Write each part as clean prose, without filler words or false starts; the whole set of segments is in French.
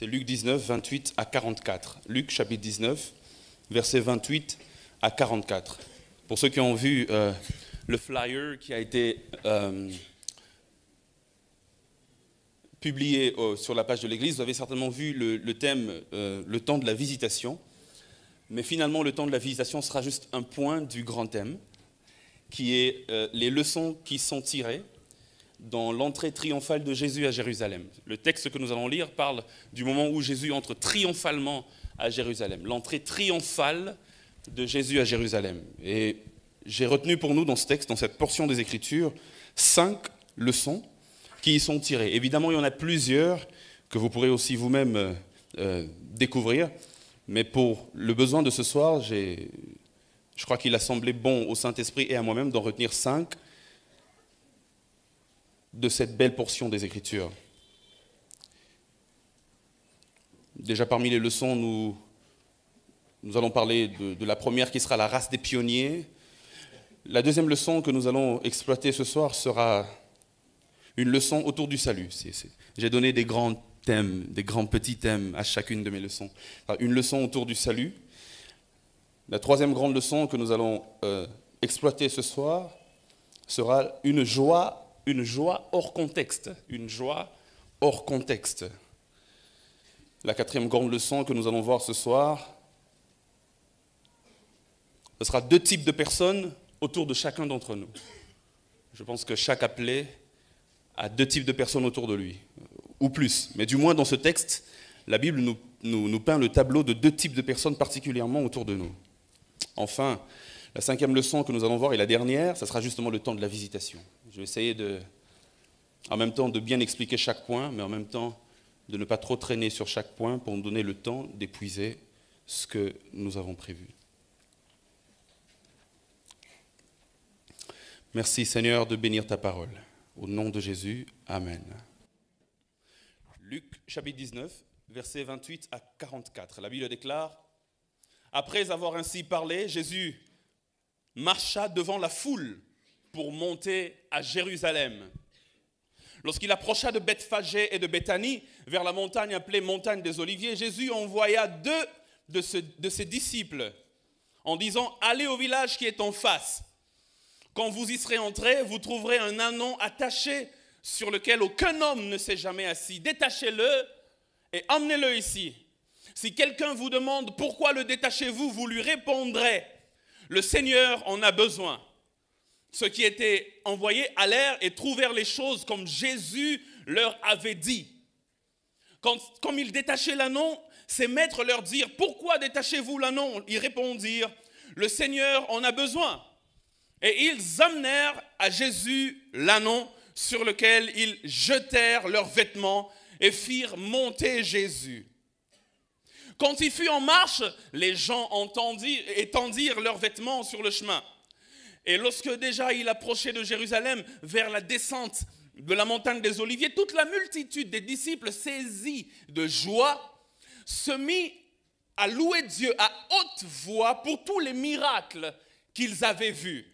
C'est Luc 19, 28 à 44. Luc chapitre 19, versets 28 à 44. Pour ceux qui ont vu le flyer qui a été publié sur la page de l'église, vous avez certainement vu le thème, le temps de la visitation. Mais finalement, le temps de la visitation sera juste un point du grand thème, qui est les leçons qui sont tirées dans l'entrée triomphale de Jésus à Jérusalem. Le texte que nous allons lire parle du moment où Jésus entre triomphalement à Jérusalem. L'entrée triomphale de Jésus à Jérusalem. Et j'ai retenu pour nous dans ce texte, dans cette portion des Écritures, 5 leçons qui y sont tirées. Évidemment, il y en a plusieurs que vous pourrez aussi vous-même découvrir. Mais pour le besoin de ce soir, je crois qu'il a semblé bon au Saint-Esprit et à moi-même d'en retenir 5 de cette belle portion des Écritures. Déjà parmi les leçons, nous allons parler de la première qui sera la race des pionniers. La deuxième leçon que nous allons exploiter ce soir sera une leçon autour du salut. J'ai donné des grands thèmes, des grands petits thèmes à chacune de mes leçons. Une leçon autour du salut. La troisième grande leçon que nous allons exploiter ce soir sera une joie hors contexte. Une joie hors contexte. La quatrième grande leçon que nous allons voir ce soir, ce sera 2 types de personnes autour de chacun d'entre nous. Je pense que chaque appelé a 2 types de personnes autour de lui, ou plus. Mais du moins dans ce texte, la Bible nous peint le tableau de 2 types de personnes particulièrement autour de nous. Enfin, la 5e leçon que nous allons voir, et la dernière, ça sera justement le temps de la visitation. Je vais essayer en même temps de bien expliquer chaque point, mais en même temps de ne pas trop traîner sur chaque point pour nous donner le temps d'épuiser ce que nous avons prévu. Merci Seigneur de bénir ta parole. Au nom de Jésus, Amen. Luc chapitre 19, versets 28 à 44. La Bible déclare: Après avoir ainsi parlé, Jésus marcha devant la foule pour monter à Jérusalem. Lorsqu'il approcha de Bethphagée et de Béthanie, vers la montagne appelée montagne des Oliviers, Jésus envoya 2 de ses disciples en disant: Allez au village qui est en face. Quand vous y serez entrés, vous trouverez un ânon attaché sur lequel aucun homme ne s'est jamais assis. Détachez-le et emmenez-le ici. Si quelqu'un vous demande pourquoi le détachez-vous, vous lui répondrez: le Seigneur en a besoin. Ceux qui étaient envoyés allèrent et trouvèrent les choses comme Jésus leur avait dit. Comme ils détachaient l'ânon, ses maîtres leur dirent: pourquoi détachez-vous l'ânon? Ils répondirent: le Seigneur en a besoin. Et ils amenèrent à Jésus l'ânon sur lequel ils jetèrent leurs vêtements et firent monter Jésus. Quand il fut en marche, les gens étendirent leurs vêtements sur le chemin. Et lorsque déjà il approchait de Jérusalem vers la descente de la montagne des Oliviers, toute la multitude des disciples saisis de joie se mit à louer Dieu à haute voix pour tous les miracles qu'ils avaient vus.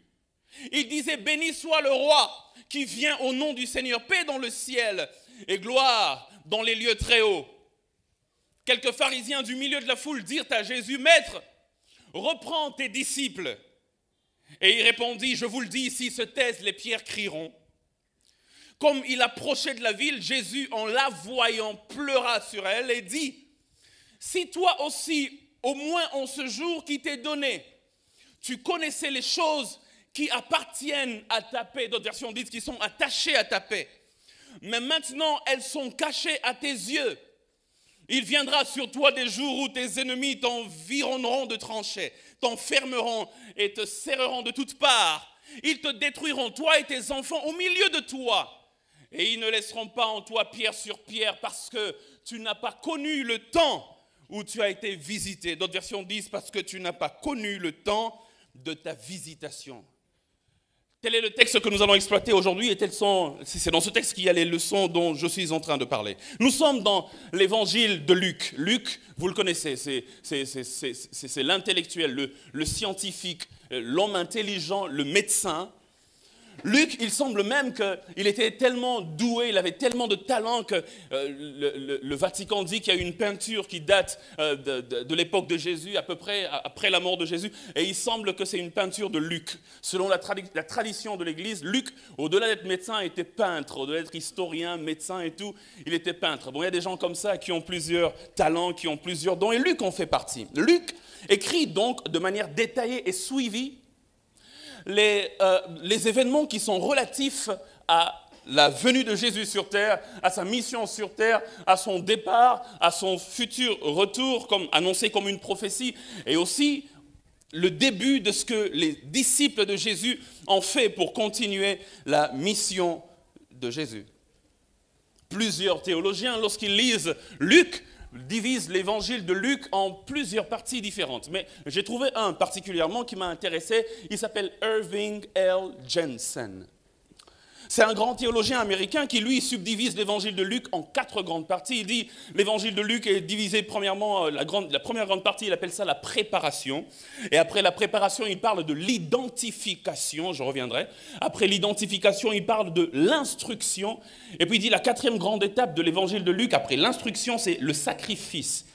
Ils disaient: béni soit le roi qui vient au nom du Seigneur, paix dans le ciel et gloire dans les lieux très hauts. Quelques pharisiens du milieu de la foule dirent à Jésus: Maître, reprends tes disciples. Et il répondit: je vous le dis, s'ils se taisent, les pierres crieront. Comme il approchait de la ville, Jésus, en la voyant, pleura sur elle et dit: si toi aussi, au moins en ce jour qui t'est donné, tu connaissais les choses qui appartiennent à ta paix, d'autres versions disent qui sont attachées à ta paix, mais maintenant elles sont cachées à tes yeux. Il viendra sur toi des jours où tes ennemis t'environneront de tranchées, t'enfermeront et te serreront de toutes parts. Ils te détruiront, toi et tes enfants, au milieu de toi. Et ils ne laisseront pas en toi pierre sur pierre parce que tu n'as pas connu le temps où tu as été visité. D'autres versions disent parce que tu n'as pas connu le temps de ta visitation. Tel est le texte que nous allons exploiter aujourd'hui et c'est dans ce texte qu'il y a les leçons dont je suis en train de parler. Nous sommes dans l'évangile de Luc. Luc, vous le connaissez, c'est l'intellectuel, le scientifique, l'homme intelligent, le médecin. Luc, il semble même qu'il était tellement doué, il avait tellement de talent que le Vatican dit qu'il y a une peinture qui date de l'époque de Jésus, à peu près après la mort de Jésus, et il semble que c'est une peinture de Luc. Selon la tradition de l'Église, Luc, au-delà d'être médecin, était peintre, au-delà d'être historien, médecin et tout, il était peintre. Bon, il y a des gens comme ça qui ont plusieurs talents, qui ont plusieurs dons, et Luc en fait partie. Luc écrit donc de manière détaillée et suivie les événements qui sont relatifs à la venue de Jésus sur terre, à sa mission sur terre, à son départ, à son futur retour, annoncé comme une prophétie, et aussi le début de ce que les disciples de Jésus ont fait pour continuer la mission de Jésus. Plusieurs théologiens, lorsqu'ils lisent Luc, divise l'évangile de Luc en plusieurs parties différentes. Mais j'ai trouvé un particulièrement qui m'a intéressé. Il s'appelle Irving L. Jensen. C'est un grand théologien américain qui, lui, subdivise l'évangile de Luc en 4 grandes parties. Il dit l'évangile de Luc est divisé premièrement, la première grande partie, il appelle ça la préparation. Et après la préparation, il parle de l'identification, je reviendrai. Après l'identification, il parle de l'instruction. Et puis il dit la 4e grande étape de l'évangile de Luc, après l'instruction, c'est le sacrifice.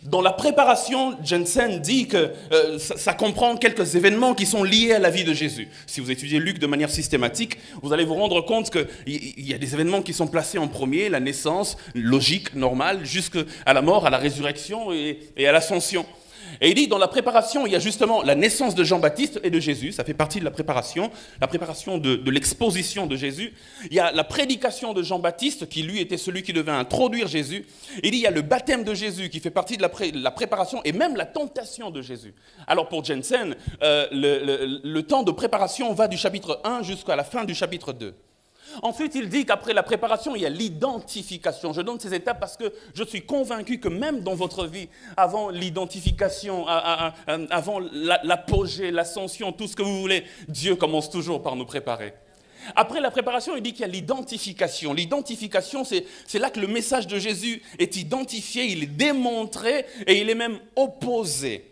Dans la préparation, Jensen dit que ça comprend quelques événements qui sont liés à la vie de Jésus. Si vous étudiez Luc de manière systématique, vous allez vous rendre compte qu'il y a des événements qui sont placés en premier, la naissance, logique, normale, jusqu'à la mort, à la résurrection et à l'ascension. Et il dit, dans la préparation, il y a justement la naissance de Jean-Baptiste et de Jésus, ça fait partie de la préparation de l'exposition de Jésus. Il y a la prédication de Jean-Baptiste, qui lui était celui qui devait introduire Jésus. Il dit, il y a le baptême de Jésus, qui fait partie de la préparation, et même la tentation de Jésus. Alors pour Jensen, le temps de préparation va du chapitre 1 jusqu'à la fin du chapitre 2. Ensuite, il dit qu'après la préparation, il y a l'identification. Je donne ces étapes parce que je suis convaincu que même dans votre vie, avant l'identification, avant l'apogée, l'ascension, tout ce que vous voulez, Dieu commence toujours par nous préparer. Après la préparation, il dit qu'il y a l'identification. L'identification, c'est là que le message de Jésus est identifié, il est démontré et il est même opposé.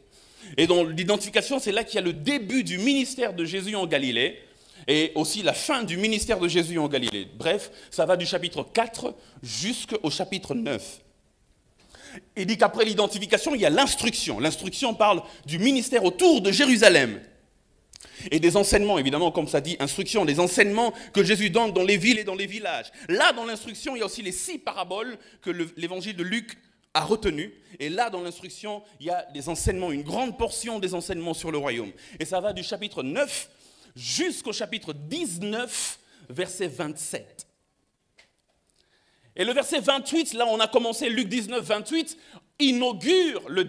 Et dans l'identification, c'est là qu'il y a le début du ministère de Jésus en Galilée. Et aussi la fin du ministère de Jésus en Galilée. Bref, ça va du chapitre 4 jusqu'au chapitre 9. Il dit qu'après l'identification, il y a l'instruction. L'instruction parle du ministère autour de Jérusalem. Et des enseignements, évidemment, comme ça dit, instruction, des enseignements que Jésus donne dans les villes et dans les villages. Là, dans l'instruction, il y a aussi les 6 paraboles que l'évangile de Luc a retenues. Et là, dans l'instruction, il y a des enseignements, une grande portion des enseignements sur le royaume. Et ça va du chapitre 9 jusqu'au chapitre 19, verset 27. Et le verset 28, là on a commencé, Luc 19, 28, inaugure la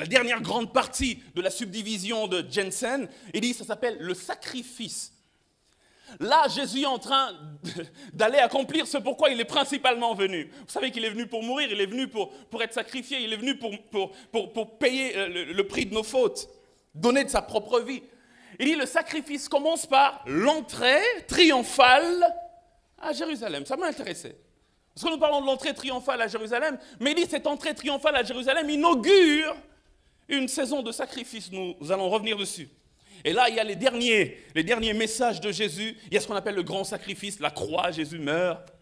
dernière grande partie de la subdivision de Jensen. Il dit, ça s'appelle le sacrifice. Là, Jésus est en train d'aller accomplir ce pourquoi il est principalement venu. Vous savez qu'il est venu pour mourir, il est venu pour être sacrifié, il est venu pour payer le prix de nos fautes, donner de sa propre vie. Il dit le sacrifice commence par l'entrée triomphale à Jérusalem. Ça m'a intéressé. Parce que nous parlons de l'entrée triomphale à Jérusalem, mais il dit cette entrée triomphale à Jérusalem inaugure une saison de sacrifice. Nous allons revenir dessus. Et là, il y a les derniers messages de Jésus. Il y a ce qu'on appelle le grand sacrifice, la croix, Jésus meurt.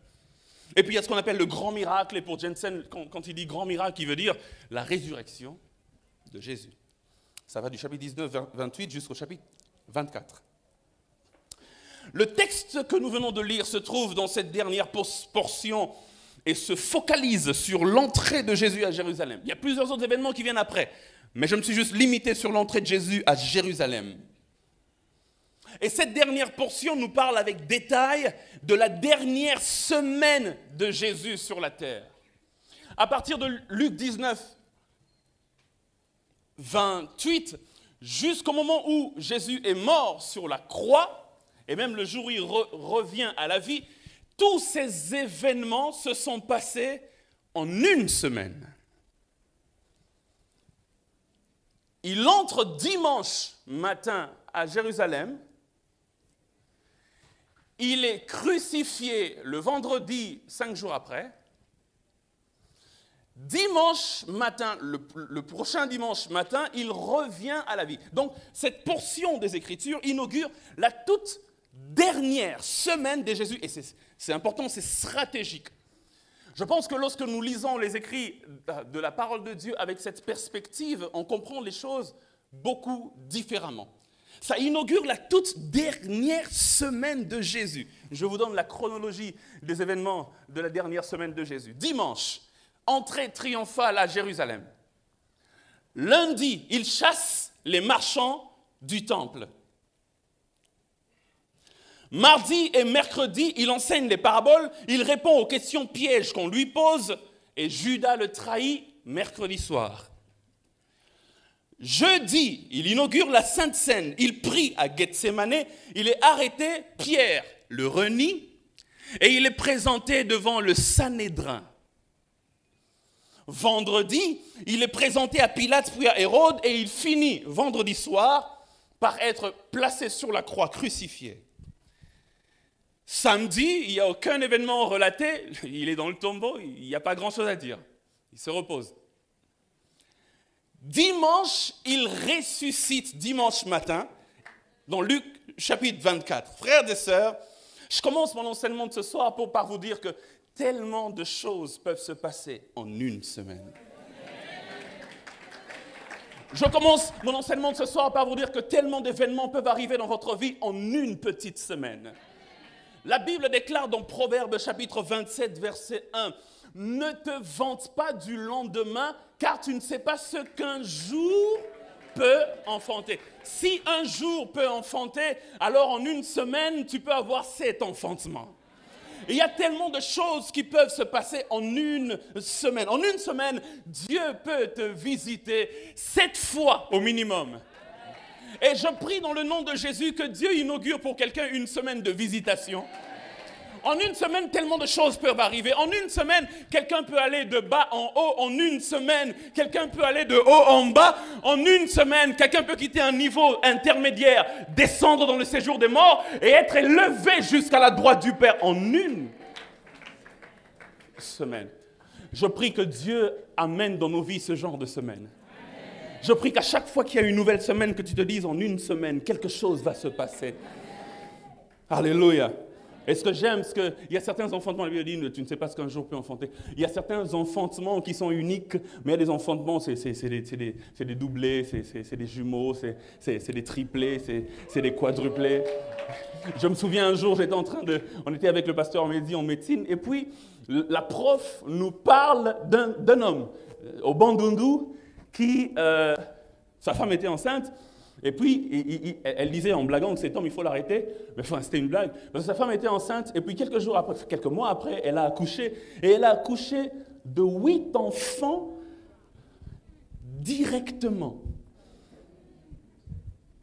Et puis il y a ce qu'on appelle le grand miracle. Et pour Jensen, quand il dit grand miracle, il veut dire la résurrection de Jésus. Ça va du chapitre 19, 28 jusqu'au chapitre 24. Le texte que nous venons de lire se trouve dans cette dernière portion et se focalise sur l'entrée de Jésus à Jérusalem. Il y a plusieurs autres événements qui viennent après, mais je me suis juste limité sur l'entrée de Jésus à Jérusalem. Et cette dernière portion nous parle avec détail de la dernière semaine de Jésus sur la terre. À partir de Luc 19, 28, jusqu'au moment où Jésus est mort sur la croix, et même le jour où il revient à la vie, tous ces événements se sont passés en une semaine. Il entre dimanche matin à Jérusalem, il est crucifié le vendredi 5 jours après. Dimanche matin, le prochain dimanche matin, il revient à la vie. Donc, cette portion des Écritures inaugure la toute dernière semaine de Jésus, et c'est important, c'est stratégique. Je pense que lorsque nous lisons les écrits de la parole de Dieu avec cette perspective, on comprend les choses beaucoup différemment. Ça inaugure la toute dernière semaine de Jésus. Je vous donne la chronologie des événements de la dernière semaine de Jésus. Dimanche, entrée triomphale à Jérusalem. Lundi, il chasse les marchands du temple. Mardi et mercredi, il enseigne les paraboles, il répond aux questions pièges qu'on lui pose, et Judas le trahit mercredi soir. Jeudi, il inaugure la Sainte Seine, il prie à Gethsémane, il est arrêté, Pierre le renie, et il est présenté devant le Sanhédrin. Vendredi, il est présenté à Pilate puis à Hérode, et il finit vendredi soir par être placé sur la croix, crucifié. Samedi, il n'y a aucun événement relaté, il est dans le tombeau, il n'y a pas grand-chose à dire. Il se repose. Dimanche, il ressuscite dimanche matin, dans Luc chapitre 24. Frères et sœurs, je commence mon enseignement de ce soir par vous dire que tellement de choses peuvent se passer en une semaine. Je commence mon enseignement de ce soir par vous dire que tellement d'événements peuvent arriver dans votre vie en une petite semaine. La Bible déclare dans Proverbes chapitre 27, verset 1, « Ne te vante pas du lendemain, car tu ne sais pas ce qu'un jour peut enfanter. » Si un jour peut enfanter, alors en une semaine, tu peux avoir 7 enfantements. Il y a tellement de choses qui peuvent se passer en une semaine. En une semaine, Dieu peut te visiter 7 fois au minimum. Et je prie dans le nom de Jésus que Dieu inaugure pour quelqu'un une semaine de visitation. En une semaine, tellement de choses peuvent arriver. En une semaine, quelqu'un peut aller de bas en haut. En une semaine, quelqu'un peut aller de haut en bas. En une semaine, quelqu'un peut quitter un niveau intermédiaire, descendre dans le séjour des morts et être élevé jusqu'à la droite du Père en une semaine. Je prie que Dieu amène dans nos vies ce genre de semaine. Je prie qu'à chaque fois qu'il y a une nouvelle semaine, que tu te dises en une semaine, quelque chose va se passer. Alléluia. Et ce que j'aime, c'est qu'il y a certains enfantements, la Bible dit, tu ne sais pas ce qu'un jour peut enfanter. Il y a certains enfantements qui sont uniques, mais il y a des enfantements, c'est des doublés, c'est des jumeaux, c'est des triplés, c'est des quadruplés. Je me souviens un jour, on était avec le pasteur Mehdi en médecine, et puis la prof nous parle d'un homme au Bandundu qui, sa femme était enceinte. Et puis, elle disait en blaguant que cet homme, il faut l'arrêter. Mais enfin, c'était une blague. Parce que sa femme était enceinte, et puis quelques mois après, elle a accouché. Et elle a accouché de 8 enfants directement.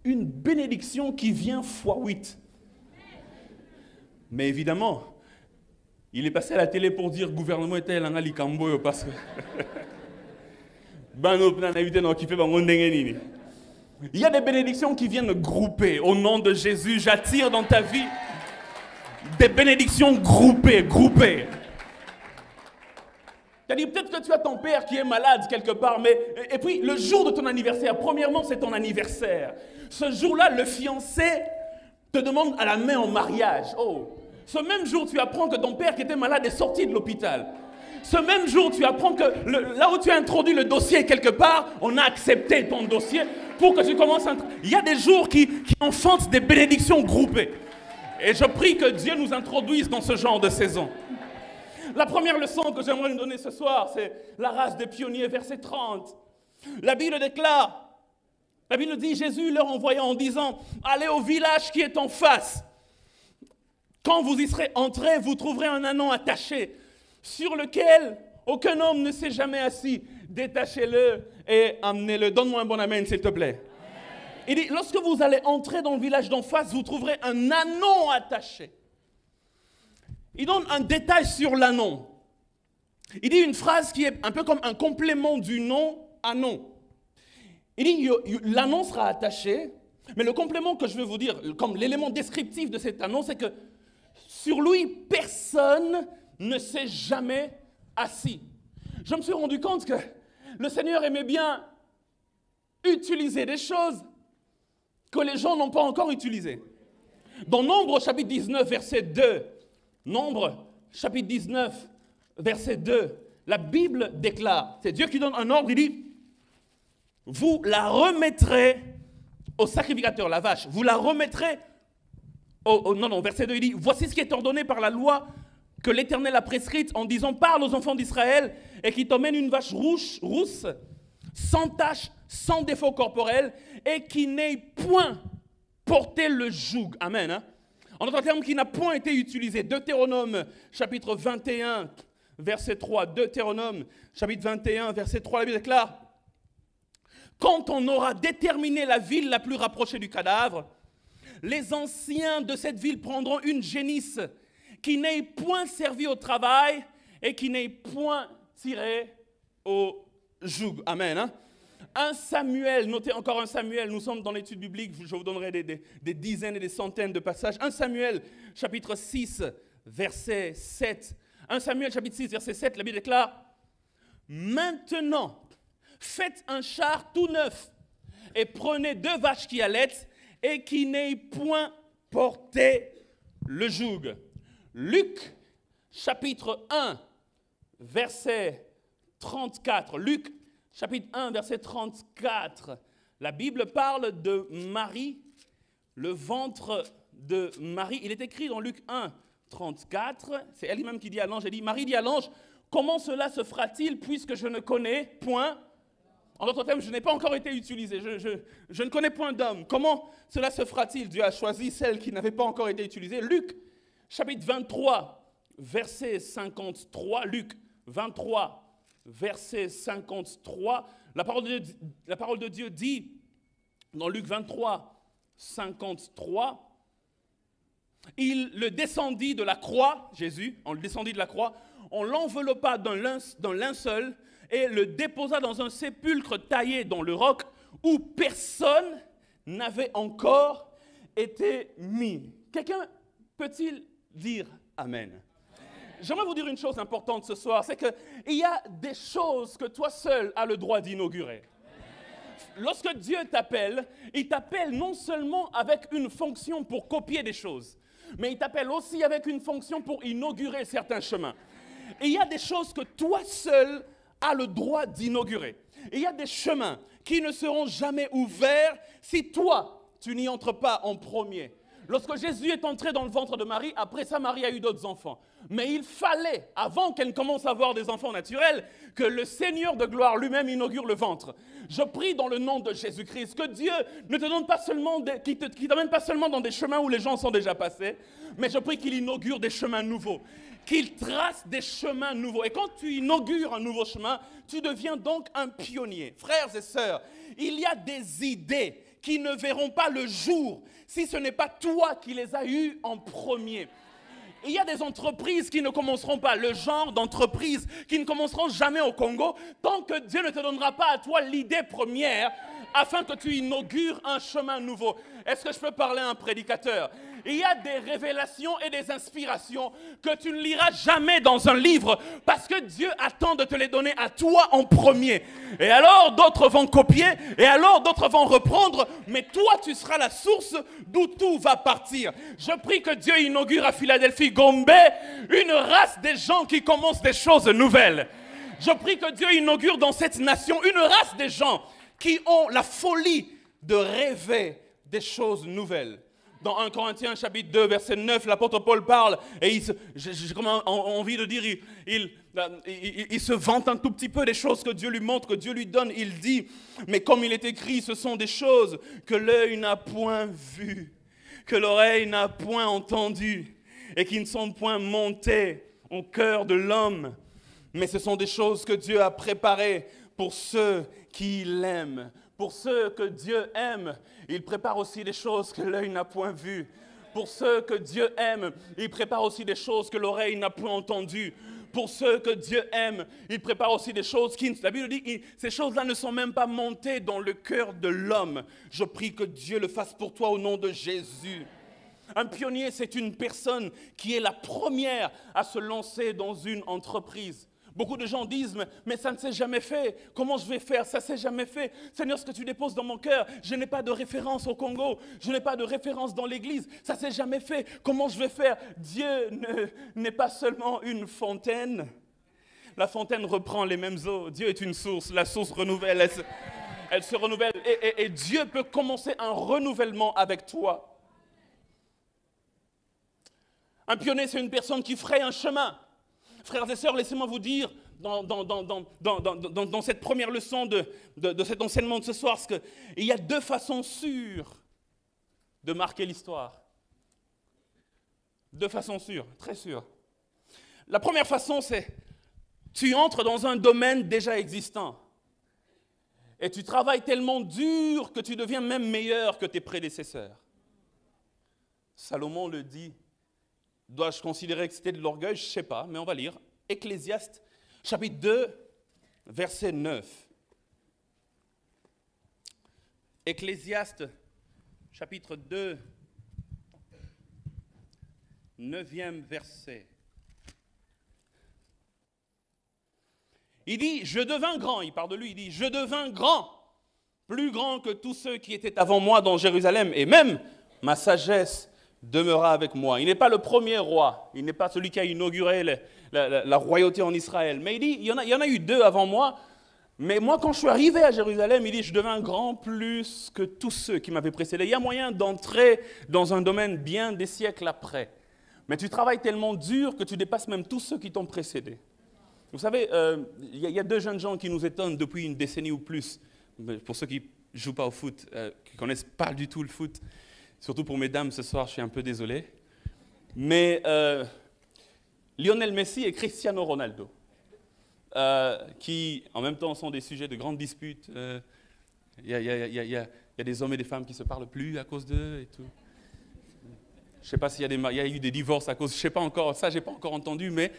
Une bénédiction qui vient fois 8. Mais évidemment, il est passé à la télé pour dire gouvernement était là, Likambo, parce que. Il y a des bénédictions qui viennent grouper. Au nom de Jésus, j'attire dans ta vie des bénédictions groupées. C'est-à-dire, peut-être que tu as ton père qui est malade quelque part, et puis le jour de ton anniversaire, premièrement, c'est ton anniversaire. Ce jour-là, le fiancé te demande à la main en mariage. Oh, ce même jour, tu apprends que ton père qui était malade est sorti de l'hôpital. Ce même jour, tu apprends que là où tu as introduit le dossier quelque part, on a accepté ton dossier pour que tu commences à... Il y a des jours qui enfantent des bénédictions groupées. Et je prie que Dieu nous introduise dans ce genre de saison. La première leçon que j'aimerais nous donner ce soir, c'est la race des pionniers, verset 30. La Bible déclare, la Bible dit, Jésus leur envoya en disant, allez au village qui est en face. Quand vous y serez entrés, vous trouverez un ânon attaché, sur lequel aucun homme ne s'est jamais assis. Détachez-le et amenez-le. Donne-moi un bon amen, s'il te plaît. Il dit, lorsque vous allez entrer dans le village d'en face, vous trouverez un ânon attaché. Il donne un détail sur l'ânon. Il dit une phrase qui est un peu comme un complément du nom ânon. Il dit, l'ânon sera attaché, mais le complément que je veux vous dire, comme l'élément descriptif de cet ânon, c'est que sur lui, personne ne s'est jamais assis. Je me suis rendu compte que le Seigneur aimait bien utiliser des choses que les gens n'ont pas encore utilisées. Dans Nombre chapitre 19, verset 2, Nombre chapitre 19, verset 2, la Bible déclare, c'est Dieu qui donne un ordre, il dit, vous la remettrez au sacrificateur, la vache, vous la remettrez verset 2, il dit, voici ce qui est ordonné par la loi que l'Éternel a prescrite en disant, parle aux enfants d'Israël et qui t'emmène une vache rousse, sans tache, sans défaut corporel et qui n'ait point porté le joug. Amen. Hein? En d'autres termes, qui n'a point été utilisé. Deutéronome, chapitre 21, verset 3. Deutéronome, chapitre 21, verset 3, la Bible déclare, quand on aura déterminé la ville la plus rapprochée du cadavre, les anciens de cette ville prendront une génisse qui n'ait point servi au travail et qui n'ait point tiré au joug. Amen. Hein? 1 Samuel, notez encore 1 Samuel, nous sommes dans l'étude biblique, je vous donnerai des dizaines et des centaines de passages. 1 Samuel, chapitre 6, verset 7. 1 Samuel, chapitre 6, verset 7, la Bible déclare, maintenant, faites un char tout neuf et prenez 2 vaches qui allaitent et qui n'ait point porté le joug. Luc, chapitre 1, verset 34. Luc, chapitre 1, verset 34. La Bible parle de Marie, le ventre de Marie. Il est écrit dans Luc 1, 34. C'est elle-même qui dit à l'ange, elle dit, Marie dit à l'ange, comment cela se fera-t-il puisque je ne connais point? En d'autres termes, je n'ai pas encore été utilisé. Je ne connais point d'homme. Comment cela se fera-t-il? Dieu a choisi celle qui n'avait pas encore été utilisée. Luc, chapitre 23, verset 53. Luc 23, verset 53. La parole de Dieu dit, dans Luc 23, 53, il le descendit de la croix, Jésus, on le descendit de la croix, on l'enveloppa d'un linceul, et le déposa dans un sépulcre taillé dans le roc où personne n'avait encore été mis. Quelqu'un peut-il dire Amen? J'aimerais vous dire une chose importante ce soir, c'est qu'il y a des choses que toi seul as le droit d'inaugurer. Lorsque Dieu t'appelle, il t'appelle non seulement avec une fonction pour copier des choses, mais il t'appelle aussi avec une fonction pour inaugurer certains chemins. Et il y a des choses que toi seul a le droit d'inaugurer. Et il y a des chemins qui ne seront jamais ouverts si toi, tu n'y entres pas en premier. Lorsque Jésus est entré dans le ventre de Marie, après ça, Marie a eu d'autres enfants. Mais il fallait, avant qu'elle commence à avoir des enfants naturels, que le Seigneur de gloire lui-même inaugure le ventre. Je prie dans le nom de Jésus-Christ que Dieu ne te donne pas seulement qu'il t'amène pas seulement dans des chemins où les gens sont déjà passés, mais je prie qu'il inaugure des chemins nouveaux, qu'il trace des chemins nouveaux. Et quand tu inaugures un nouveau chemin, tu deviens donc un pionnier. Frères et sœurs, il y a des idées qui ne verront pas le jour si ce n'est pas toi qui les as eues en premier. Il y a des entreprises qui ne commenceront pas, le genre d'entreprises qui ne commenceront jamais au Congo, tant que Dieu ne te donnera pas à toi l'idée première afin que tu inaugures un chemin nouveau. Est-ce que je peux parler à un prédicateur? Il y a des révélations et des inspirations que tu ne liras jamais dans un livre parce que Dieu attend de te les donner à toi en premier. Et alors d'autres vont copier et alors d'autres vont reprendre, mais toi tu seras la source d'où tout va partir. Je prie que Dieu inaugure à Philadelphie, Gombe, une race des gens qui commencent des choses nouvelles. Je prie que Dieu inaugure dans cette nation une race des gens qui ont la folie de rêver des choses nouvelles. Dans 1 Corinthiens chapitre 2, verset 9, l'apôtre Paul parle et j'ai envie de dire, il se vante un tout petit peu des choses que Dieu lui montre, que Dieu lui donne. Il dit, mais comme il est écrit, ce sont des choses que l'œil n'a point vues, que l'oreille n'a point entendues et qui ne sont point montées au cœur de l'homme. Mais ce sont des choses que Dieu a préparées pour ceux qui l'aiment. Pour ceux que Dieu aime, il prépare aussi des choses que l'œil n'a point vues. Pour ceux que Dieu aime, il prépare aussi des choses que l'oreille n'a point entendues. Pour ceux que Dieu aime, il prépare aussi des choses qui, la Bible dit, ces choses-là ne sont même pas montées dans le cœur de l'homme. Je prie que Dieu le fasse pour toi au nom de Jésus. Un pionnier, c'est une personne qui est la première à se lancer dans une entreprise. Beaucoup de gens disent, mais ça ne s'est jamais fait. Comment je vais faire? Ça ne s'est jamais fait. Seigneur, ce que tu déposes dans mon cœur, je n'ai pas de référence au Congo. Je n'ai pas de référence dans l'église. Ça ne s'est jamais fait. Comment je vais faire? Dieu n'est pas seulement une fontaine. La fontaine reprend les mêmes eaux. Dieu est une source. La source renouvelle. Elle se renouvelle. Et Dieu peut commencer un renouvellement avec toi. Un pionnier, c'est une personne qui fraye un chemin. Frères et sœurs, laissez-moi vous dire, dans cette première leçon de cet enseignement de ce soir, il y a deux façons sûres de marquer l'histoire. Deux façons sûres, très sûres. La première façon, c'est tu entres dans un domaine déjà existant et tu travailles tellement dur que tu deviens même meilleur que tes prédécesseurs. Salomon le dit. Dois-je considérer que c'était de l'orgueil? Je ne sais pas, mais on va lire. Ecclésiaste, chapitre 2, verset 9. Ecclésiaste, chapitre 2, 9e verset. Il dit, je devins grand, il parle de lui, il dit, je devins grand, plus grand que tous ceux qui étaient avant moi dans Jérusalem, et même ma sagesse demeura avec moi. Il n'est pas le premier roi, il n'est pas celui qui a inauguré la royauté en Israël. Mais il dit, il y en a eu deux avant moi, mais moi quand je suis arrivé à Jérusalem, il dit, je devins grand plus que tous ceux qui m'avaient précédé. Il y a moyen d'entrer dans un domaine bien des siècles après. Mais tu travailles tellement dur que tu dépasses même tous ceux qui t'ont précédé. Vous savez, il y a deux jeunes gens qui nous étonnent depuis une décennie ou plus. Pour ceux qui ne jouent pas au foot, qui ne connaissent pas du tout le foot, surtout pour mes dames ce soir, je suis un peu désolé. Mais Lionel Messi et Cristiano Ronaldo, qui en même temps sont des sujets de grandes disputes. Il y a des hommes et des femmes qui ne se parlent plus à cause d'eux et tout. Je ne sais pas s'il y a eu des divorces à cause, je ne sais pas encore, ça je n'ai pas encore entendu, mais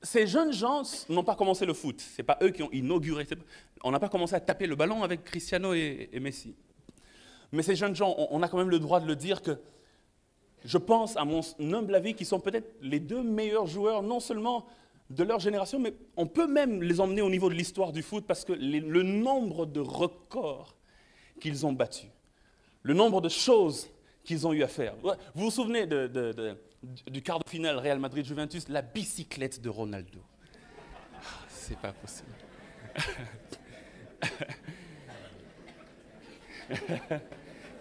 ces jeunes gens n'ont pas commencé le foot. Ce n'est pas eux qui ont inauguré. On n'a pas commencé à taper le ballon avec Cristiano et Messi. Mais ces jeunes gens, on a quand même le droit de le dire que je pense, à mon humble avis, qu'ils sont peut-être les deux meilleurs joueurs, non seulement de leur génération, mais on peut même les emmener au niveau de l'histoire du foot parce que le nombre de records qu'ils ont battus, le nombre de choses qu'ils ont eu à faire. Vous vous souvenez du quart de finale Real Madrid-Juventus, la bicyclette de Ronaldo. C'est pas possible.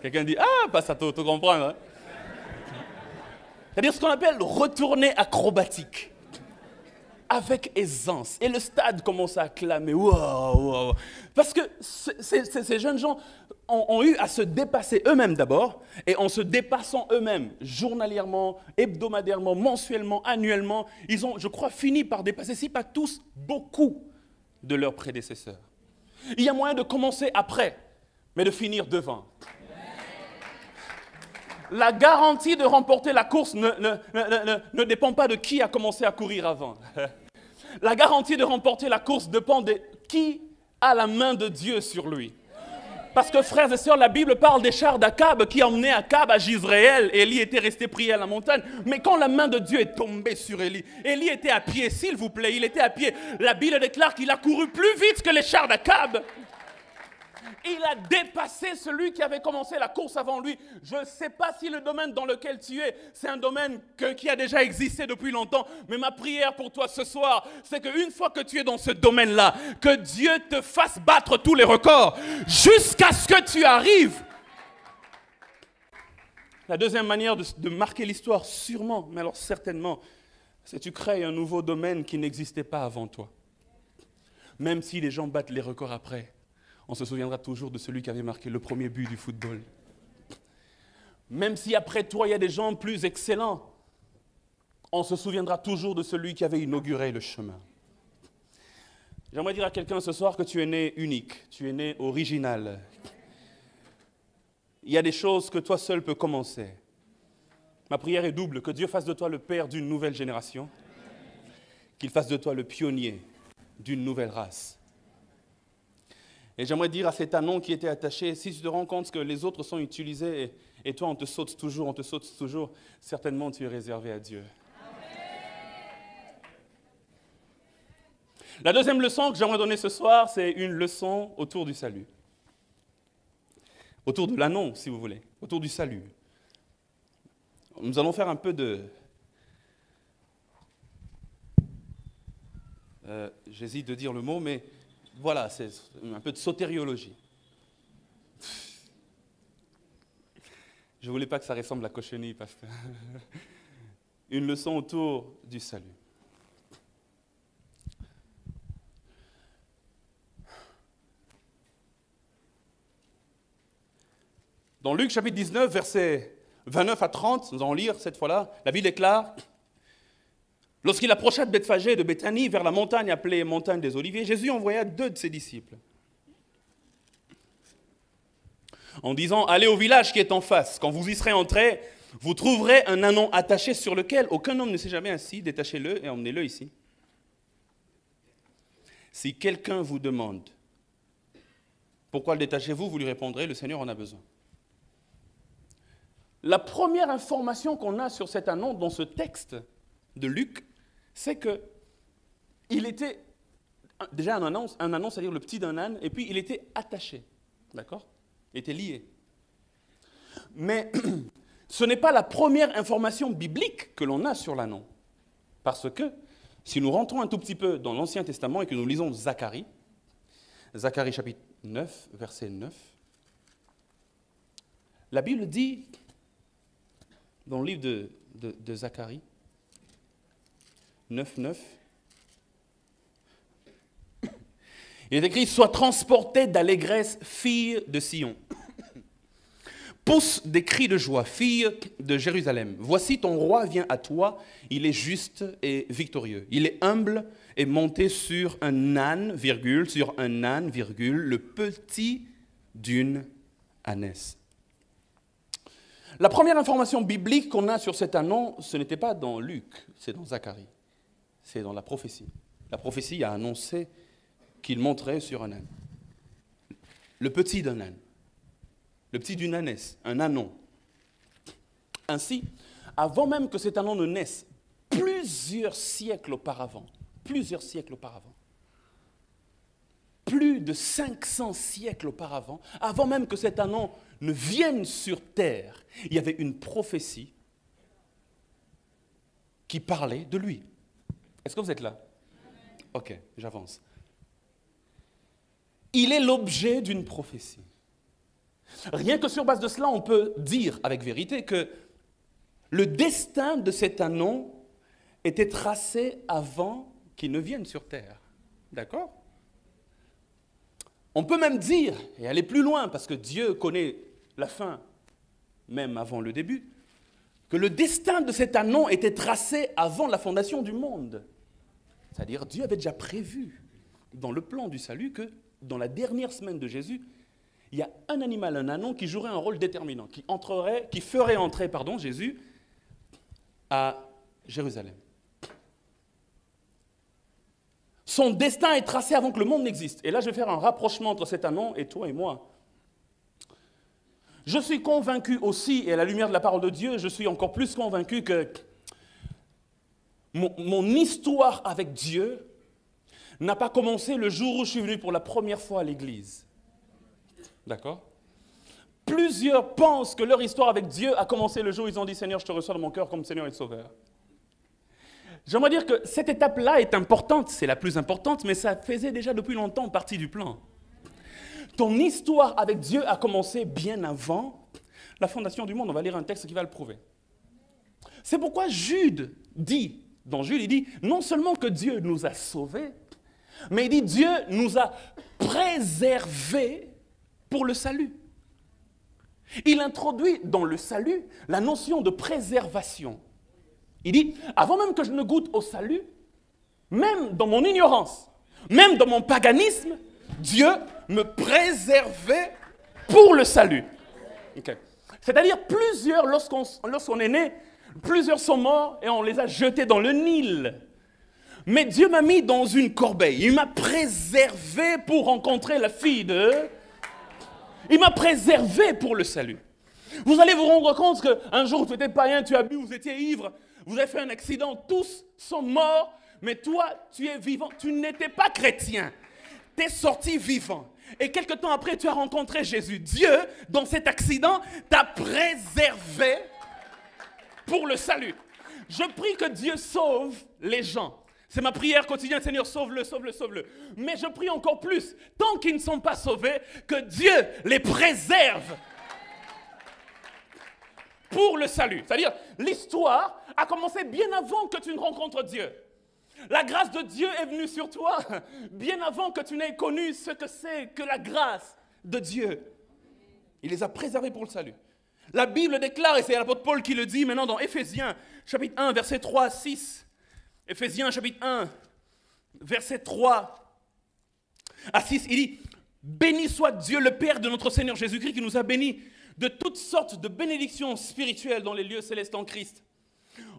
Quelqu'un dit, ah, pas ça, tu comprends. Hein? C'est-à-dire ce qu'on appelle retourner acrobatique. Avec aisance. Et le stade commence à acclamer. Wow, wow. Parce que ces jeunes gens ont eu à se dépasser eux-mêmes d'abord, et en se dépassant eux-mêmes, journalièrement, hebdomadairement, mensuellement, annuellement, ils ont, je crois, fini par dépasser, si pas tous, beaucoup de leurs prédécesseurs. Il y a moyen de commencer après, mais de finir devant. La garantie de remporter la course ne dépend pas de qui a commencé à courir avant. La garantie de remporter la course dépend de qui a la main de Dieu sur lui. Parce que, frères et sœurs, la Bible parle des chars d'Akab qui emmenaient Akab à Jizréel. Élie était resté prier à la montagne. Mais quand la main de Dieu est tombée sur Élie, Élie était à pied, s'il vous plaît, il était à pied. La Bible déclare qu'il a couru plus vite que les chars d'Akab. Il a dépassé celui qui avait commencé la course avant lui. Je ne sais pas si le domaine dans lequel tu es, c'est un domaine qui a déjà existé depuis longtemps. Mais ma prière pour toi ce soir, c'est qu'une fois que tu es dans ce domaine-là, que Dieu te fasse battre tous les records jusqu'à ce que tu arrives. La deuxième manière de marquer l'histoire, sûrement, mais alors certainement, c'est que tu crées un nouveau domaine qui n'existait pas avant toi. Même si les gens battent les records après. On se souviendra toujours de celui qui avait marqué le premier but du football. Même si après toi, il y a des gens plus excellents, on se souviendra toujours de celui qui avait inauguré le chemin. J'aimerais dire à quelqu'un ce soir que tu es né unique, tu es né original. Il y a des choses que toi seul peux commencer. Ma prière est double, que Dieu fasse de toi le père d'une nouvelle génération, qu'il fasse de toi le pionnier d'une nouvelle race. Et j'aimerais dire à cet anon qui était attaché, si tu te rends compte que les autres sont utilisés et toi on te saute toujours, certainement tu es réservé à Dieu. La deuxième leçon que j'aimerais donner ce soir, c'est une leçon autour du salut. Autour de l'annonce, si vous voulez, autour du salut. Nous allons faire un peu de... j'hésite de dire le mot, mais voilà, c'est un peu de sotériologie. Je ne voulais pas que ça ressemble à la cochenille, pasteur. Une leçon autour du salut. Dans Luc chapitre 19, versets 29 à 30, nous allons lire cette fois-là, la Bible déclare: lorsqu'il approcha de Bethphagée et de Béthanie, vers la montagne appelée montagne des Oliviers, Jésus envoya 2 de ses disciples, en disant: allez au village qui est en face. Quand vous y serez entrés, vous trouverez un ânon attaché sur lequel aucun homme ne s'est jamais assis. Détachez-le et emmenez-le ici. Si quelqu'un vous demande pourquoi le détachez-vous, vous lui répondrez: le Seigneur en a besoin. La première information qu'on a sur cet ânon dans ce texte de Luc, c'est qu'il était déjà un ânon, c'est-à-dire le petit d'un âne, et puis il était attaché, d'accord ? Il était lié. Mais ce n'est pas la première information biblique que l'on a sur l'ânon. Parce que, si nous rentrons un tout petit peu dans l'Ancien Testament et que nous lisons Zacharie chapitre 9, verset 9, la Bible dit, dans le livre de Zacharie, 9, 9, il est écrit: sois transportée d'allégresse, fille de Sion. Pousse des cris de joie, fille de Jérusalem. Voici ton roi vient à toi, il est juste et victorieux. Il est humble et monté sur un âne, sur un âne, le petit d'une ânesse. La première information biblique qu'on a sur cet ânon, ce n'était pas dans Luc, c'est dans Zacharie. C'est dans la prophétie. La prophétie a annoncé qu'il monterait sur un âne. Le petit d'un âne. Le petit d'une ânesse, un ânon. Ainsi, avant même que cet ânon ne naisse, plusieurs siècles auparavant, plus de 500 siècles auparavant, avant même que cet ânon ne vienne sur terre, il y avait une prophétie qui parlait de lui. Est-ce que vous êtes là? Ok, j'avance. Il est l'objet d'une prophétie. Rien que sur base de cela, on peut dire avec vérité que le destin de cet ânon était tracé avant qu'il ne vienne sur terre. D'accord? On peut même dire, et aller plus loin, parce que Dieu connaît la fin, même avant le début, que le destin de cet ânon était tracé avant la fondation du monde. C'est-à-dire, Dieu avait déjà prévu dans le plan du salut que dans la dernière semaine de Jésus, il y a un animal, un ânon, qui jouerait un rôle déterminant, qui ferait entrer Jésus à Jérusalem. Son destin est tracé avant que le monde n'existe. Et là, je vais faire un rapprochement entre cet ânon et toi et moi. Je suis convaincu aussi, et à la lumière de la parole de Dieu, je suis encore plus convaincu que mon histoire avec Dieu n'a pas commencé le jour où je suis venu pour la première fois à l'église. D'accord? Plusieurs pensent que leur histoire avec Dieu a commencé le jour où ils ont dit: Seigneur, je te reçois dans mon cœur comme Seigneur et Sauveur. J'aimerais dire que cette étape-là est importante, c'est la plus importante, mais ça faisait déjà depuis longtemps partie du plan. Ton histoire avec Dieu a commencé bien avant la fondation du monde. On va lire un texte qui va le prouver. C'est pourquoi Jude dit, il dit non seulement que Dieu nous a sauvés, mais il dit Dieu nous a préservés pour le salut. Il introduit dans le salut la notion de préservation. Il dit, avant même que je ne goûte au salut, même dans mon ignorance, même dans mon paganisme, Dieu me préservait pour le salut. Okay. C'est-à-dire, lorsqu'on est né, plusieurs sont morts et on les a jetés dans le Nil. Mais Dieu m'a mis dans une corbeille. Il m'a préservé pour rencontrer la fille de... Il m'a préservé pour le salut. Vous allez vous rendre compte qu'un jour, tu étais païen, tu as bu, vous étiez ivre, vous avez fait un accident, tous sont morts, Mais toi, tu es vivant. Tu n'étais pas chrétien. Tu es sorti vivant. Et quelque temps après, tu as rencontré Jésus. Dieu, dans cet accident, t'a préservé pour le salut. Je prie que Dieu sauve les gens. C'est ma prière quotidienne, Seigneur, sauve-le, sauve-le, sauve-le. Mais je prie encore plus, tant qu'ils ne sont pas sauvés, que Dieu les préserve pour le salut. C'est-à-dire, l'histoire a commencé bien avant que tu ne rencontres Dieu. La grâce de Dieu est venue sur toi bien avant que tu n'aies connu ce que c'est que la grâce de Dieu. Il les a préservés pour le salut. La Bible déclare, et c'est l'apôtre Paul qui le dit maintenant dans Éphésiens, chapitre 1, versets 3 à 6. Éphésiens, chapitre 1, versets 3 à 6, il dit « Béni soit Dieu, le Père de notre Seigneur Jésus-Christ, qui nous a bénis de toutes sortes de bénédictions spirituelles dans les lieux célestes en Christ.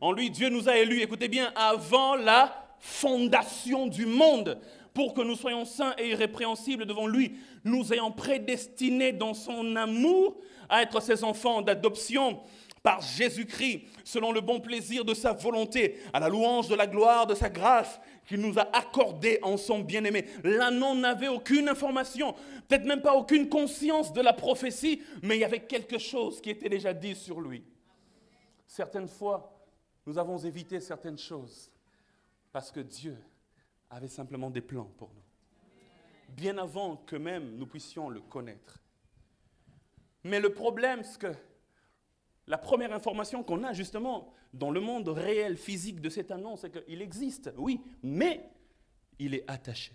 En lui, Dieu nous a élus, écoutez bien, avant la fondation du monde, pour que nous soyons saints et irrépréhensibles devant lui, nous ayant prédestinés dans son amour à être ses enfants d'adoption par Jésus-Christ, selon le bon plaisir de sa volonté, à la louange de la gloire de sa grâce qu'il nous a accordée en son bien-aimé. L'Anon n'avait aucune information, peut-être même pas aucune conscience de la prophétie, mais il y avait quelque chose qui était déjà dit sur lui. Certaines fois, nous avons évité certaines choses parce que Dieu avait simplement des plans pour nous, bien avant que même nous puissions le connaître. Mais le problème, c'est que la première information qu'on a justement dans le monde réel, physique de cet annonce, c'est qu'il existe, oui, mais il est attaché.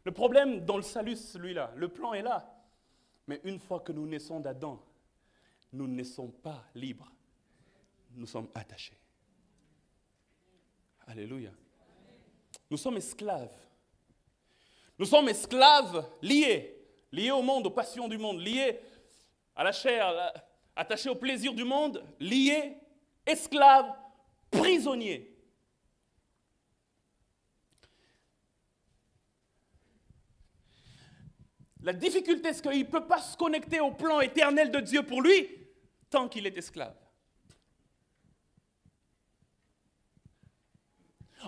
Le problème dans le salut, c'est celui-là. Le plan est là. Mais une fois que nous naissons d'Adam, nous ne naissons pas libres. Nous sommes attachés. Alléluia. Nous sommes esclaves. Nous sommes esclaves liés au monde, aux passions du monde, liés à la chair, attachés au plaisir du monde, liés, esclaves, prisonniers. La difficulté, c'est qu'il ne peut pas se connecter au plan éternel de Dieu pour lui tant qu'il est esclave.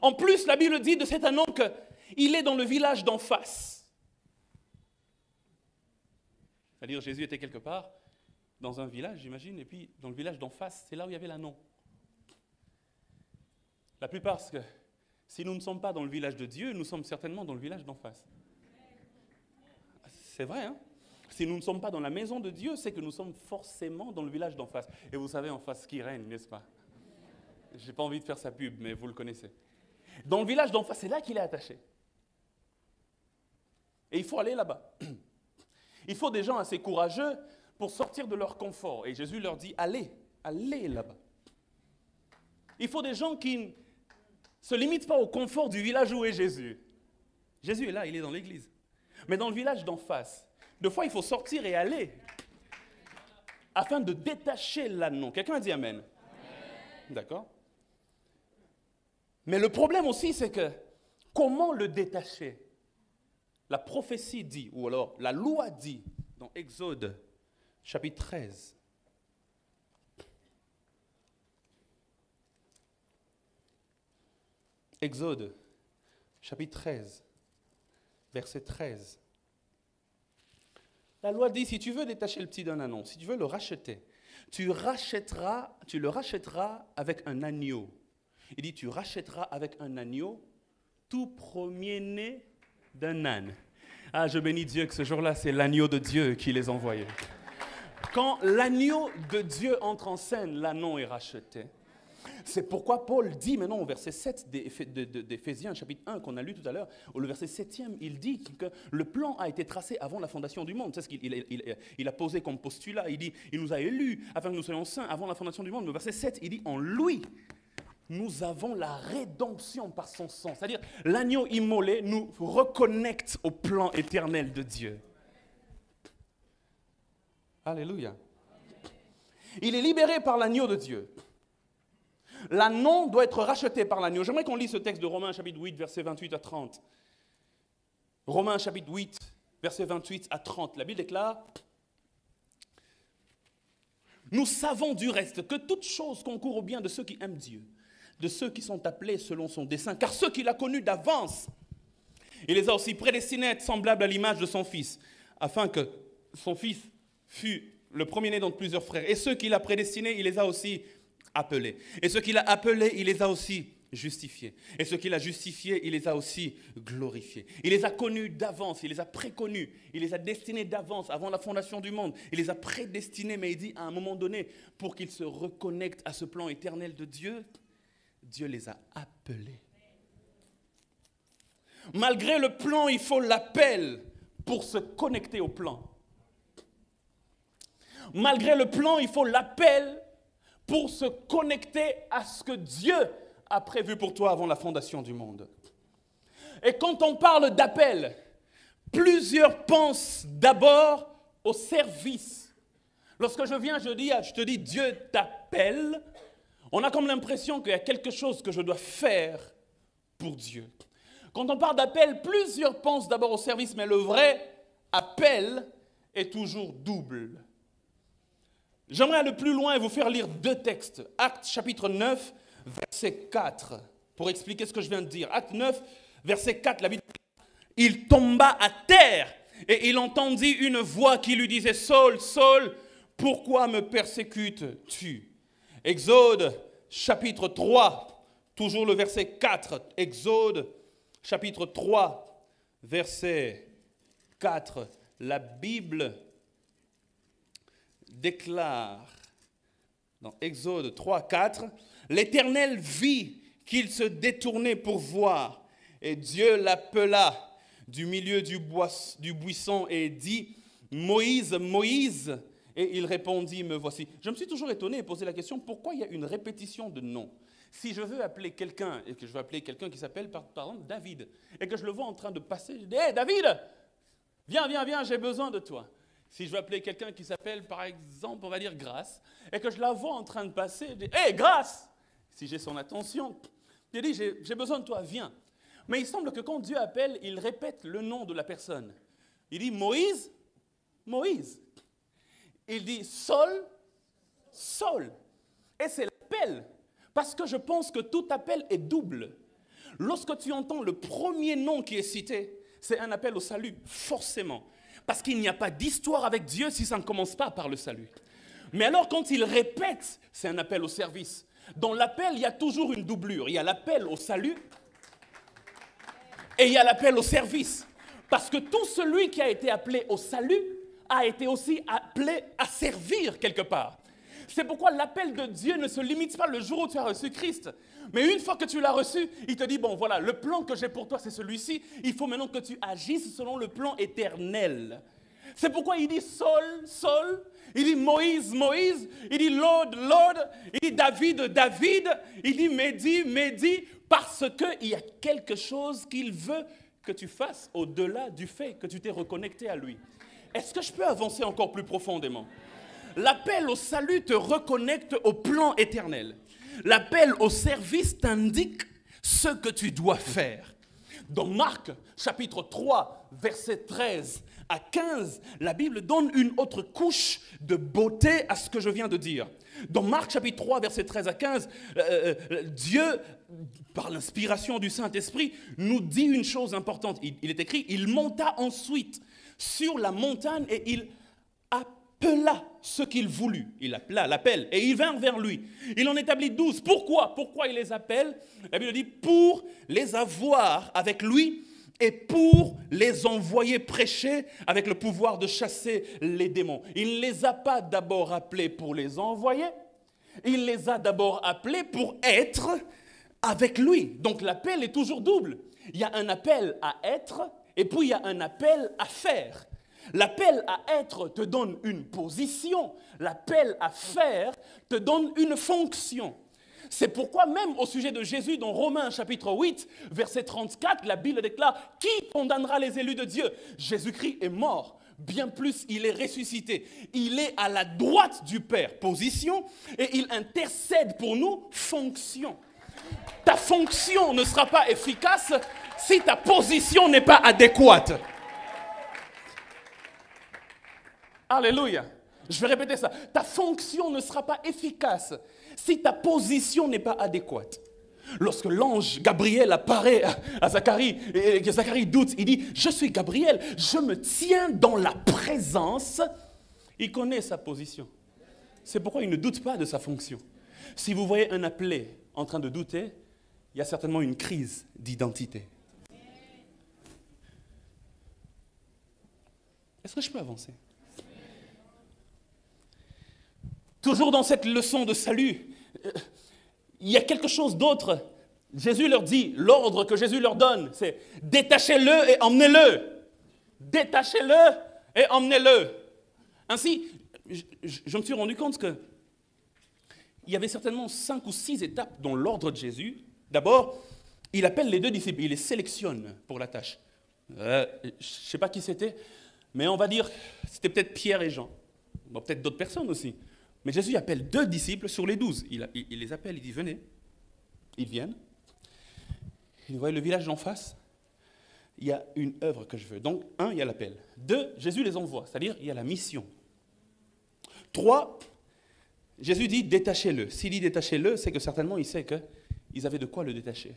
En plus, la Bible dit de cet homme qu'il est dans le village d'en face. C'est-à-dire, Jésus était quelque part dans un village, j'imagine, et puis dans le village d'en face, c'est là où il y avait l'Anon. La plupart, parce que si nous ne sommes pas dans le village de Dieu, nous sommes certainement dans le village d'en face. C'est vrai, hein? Si nous ne sommes pas dans la maison de Dieu, c'est que nous sommes forcément dans le village d'en face. Et vous savez en face qui règne, n'est-ce pas? Je n'ai pas envie de faire sa pub, mais vous le connaissez. Dans le village d'en face, c'est là qu'il est attaché. Et il faut aller là-bas. Il faut des gens assez courageux pour sortir de leur confort. Et Jésus leur dit, allez là-bas. Il faut des gens qui ne se limitent pas au confort du village où est Jésus. Jésus est là, il est dans l'église. Mais dans le village d'en face, des fois, il faut sortir et aller afin de détacher l'Anon. Quelqu'un a dit Amen? Amen. D'accord? Mais le problème aussi, c'est que comment le détacher? La prophétie dit, ou alors la loi dit, dans Exode, chapitre 13. Exode, chapitre 13, verset 13. La loi dit, si tu veux détacher le petit d'un ânon, si tu veux le racheter, tu le rachèteras avec un agneau. Il dit, tu rachèteras avec un agneau tout premier-né d'un âne. Ah, je bénis Dieu que ce jour-là, c'est l'agneau de Dieu qui les envoyait. Quand l'agneau de Dieu entre en scène, l'ânon est racheté. C'est pourquoi Paul dit maintenant au verset 7 d'Éphésiens, chapitre 1, qu'on a lu tout à l'heure, au verset 7e, il dit que le plan a été tracé avant la fondation du monde. C'est ce qu'il a posé comme postulat. Il dit, il nous a élus afin que nous soyons saints avant la fondation du monde. Le verset 7, il dit, en lui, nous avons la rédemption par son sang. C'est-à-dire, l'agneau immolé nous reconnecte au plan éternel de Dieu. Alléluia. Il est libéré par l'agneau de Dieu. L'ânon doit être racheté par l'agneau. J'aimerais qu'on lise ce texte de Romains chapitre 8, versets 28 à 30. Romains chapitre 8, versets 28 à 30. La Bible déclare, « Nous savons du reste que toute chose concourt au bien de ceux qui aiment Dieu, de ceux qui sont appelés selon son dessein. Car ceux qu'il a connus d'avance, il les a aussi prédestinés à être semblables à l'image de son Fils, afin que son Fils fût le premier-né dans plusieurs frères. Et ceux qu'il a prédestinés, il les a aussi appelés. Et ceux qu'il a appelés, il les a aussi justifiés. Et ceux qu'il a justifiés, il les a aussi glorifiés. Il les a connus d'avance, il les a préconnus, il les a destinés d'avance, avant la fondation du monde. Il les a prédestinés, mais il dit à un moment donné, pour qu'ils se reconnectent à ce plan éternel de Dieu, Dieu les a appelés. Malgré le plan, il faut l'appel pour se connecter au plan. Malgré le plan, il faut l'appel pour se connecter à ce que Dieu a prévu pour toi avant la fondation du monde. Et quand on parle d'appel, plusieurs pensent d'abord au service. Lorsque je viens, je te dis, Dieu t'appelle, on a comme l'impression qu'il y a quelque chose que je dois faire pour Dieu. Quand on parle d'appel, plusieurs pensent d'abord au service, mais le vrai appel est toujours double. J'aimerais aller plus loin et vous faire lire 2 textes. Actes chapitre 9, verset 4, pour expliquer ce que je viens de dire. Acte 9, verset 4, la Bible dit, il tomba à terre et il entendit une voix qui lui disait, Saul, Saul, pourquoi me persécutes-tu? Exode chapitre 3, toujours le verset 4, Exode chapitre 3, verset 4, la Bible déclare dans Exode 3, 4, l'Éternel vit qu'il se détournait pour voir, et Dieu l'appela du milieu du buisson et dit, Moïse, Moïse, et il répondit, me voici. Je me suis toujours étonné et posé la question, pourquoi il y a une répétition de noms? Si je veux appeler quelqu'un, et que je veux appeler quelqu'un qui s'appelle par exemple David, et que je le vois en train de passer, je dis, hé David, viens, j'ai besoin de toi. Si je veux appeler quelqu'un qui s'appelle par exemple, on va dire Grâce, et que je la vois en train de passer, je dis, hé Grâce, si j'ai son attention, je dis, j'ai besoin de toi, viens. Mais il semble que quand Dieu appelle, il répète le nom de la personne. Il dit Moïse, Moïse. Il dit Saul, Saul. Et c'est l'appel. Parce que je pense que tout appel est double. Lorsque tu entends le premier nom qui est cité, c'est un appel au salut, forcément. Parce qu'il n'y a pas d'histoire avec Dieu si ça ne commence pas par le salut. Mais alors quand il répète, c'est un appel au service. Dans l'appel, il y a toujours une doublure. Il y a l'appel au salut et il y a l'appel au service. Parce que tout celui qui a été appelé au salut a été aussi appelé à servir quelque part. C'est pourquoi l'appel de Dieu ne se limite pas le jour où tu as reçu Christ. Mais une fois que tu l'as reçu, il te dit, bon voilà, le plan que j'ai pour toi, c'est celui-ci. Il faut maintenant que tu agisses selon le plan éternel. C'est pourquoi il dit Saul, Saul. Il dit Moïse, Moïse. Il dit Lord, Lord. Il dit David, David. Il dit Mehdi, Mehdi. Parce qu'il y a quelque chose qu'il veut que tu fasses au-delà du fait que tu t'es reconnecté à lui. Est-ce que je peux avancer encore plus profondément? L'appel au salut te reconnecte au plan éternel. L'appel au service t'indique ce que tu dois faire. Dans Marc, chapitre 3, versets 13 à 15, la Bible donne une autre couche de beauté à ce que je viens de dire. Dans Marc, chapitre 3, versets 13 à 15, Dieu, par l'inspiration du Saint-Esprit, nous dit une chose importante. Il est écrit, il monta ensuite sur la montagne et il appela ce qu'il voulut. Il appela, l'appelle, et ils vinrent vers lui. Il en établit 12. Pourquoi? Pourquoi il les appelle? La Bible dit, pour les avoir avec lui et pour les envoyer prêcher avec le pouvoir de chasser les démons. Il ne les a pas d'abord appelés pour les envoyer, il les a d'abord appelés pour être avec lui. Donc l'appel est toujours double. Il y a un appel à être et puis il y a un appel à faire. L'appel à être te donne une position, l'appel à faire te donne une fonction. C'est pourquoi même au sujet de Jésus dans Romains chapitre 8, verset 34, la Bible déclare « Qui condamnera les élus de Dieu ?» Jésus-Christ est mort, bien plus il est ressuscité. Il est à la droite du Père, position, et il intercède pour nous, fonction. Ta fonction ne sera pas efficace si ta position n'est pas adéquate. Alléluia. Je vais répéter ça. Ta fonction ne sera pas efficace si ta position n'est pas adéquate. Lorsque l'ange Gabriel apparaît à Zacharie, et que Zacharie doute, il dit, je suis Gabriel, je me tiens dans la présence. Il connaît sa position. C'est pourquoi il ne doute pas de sa fonction. Si vous voyez un appelé en train de douter, il y a certainement une crise d'identité. Est-ce que je peux avancer? Toujours dans cette leçon de salut, il y a quelque chose d'autre. Jésus leur dit, l'ordre que Jésus leur donne, c'est détachez-le et emmenez-le. Détachez-le et emmenez-le. Ainsi, je me suis rendu compte qu'il y avait certainement 5 ou 6 étapes dans l'ordre de Jésus. D'abord, il appelle les 2 disciples, il les sélectionne pour la tâche. Je ne sais pas qui c'était, mais on va dire c'était peut-être Pierre et Jean. Bon, peut-être d'autres personnes aussi. Mais Jésus appelle 2 disciples sur les 12. Il les appelle, il dit venez. Ils viennent. Vous voyez le village d'en face, il y a une œuvre que je veux. Donc, 1, il y a l'appel. 2, Jésus les envoie, c'est-à-dire il y a la mission. 3, Jésus dit détachez-le. S'il dit détachez-le, c'est que certainement il sait qu'ils avaient de quoi le détacher.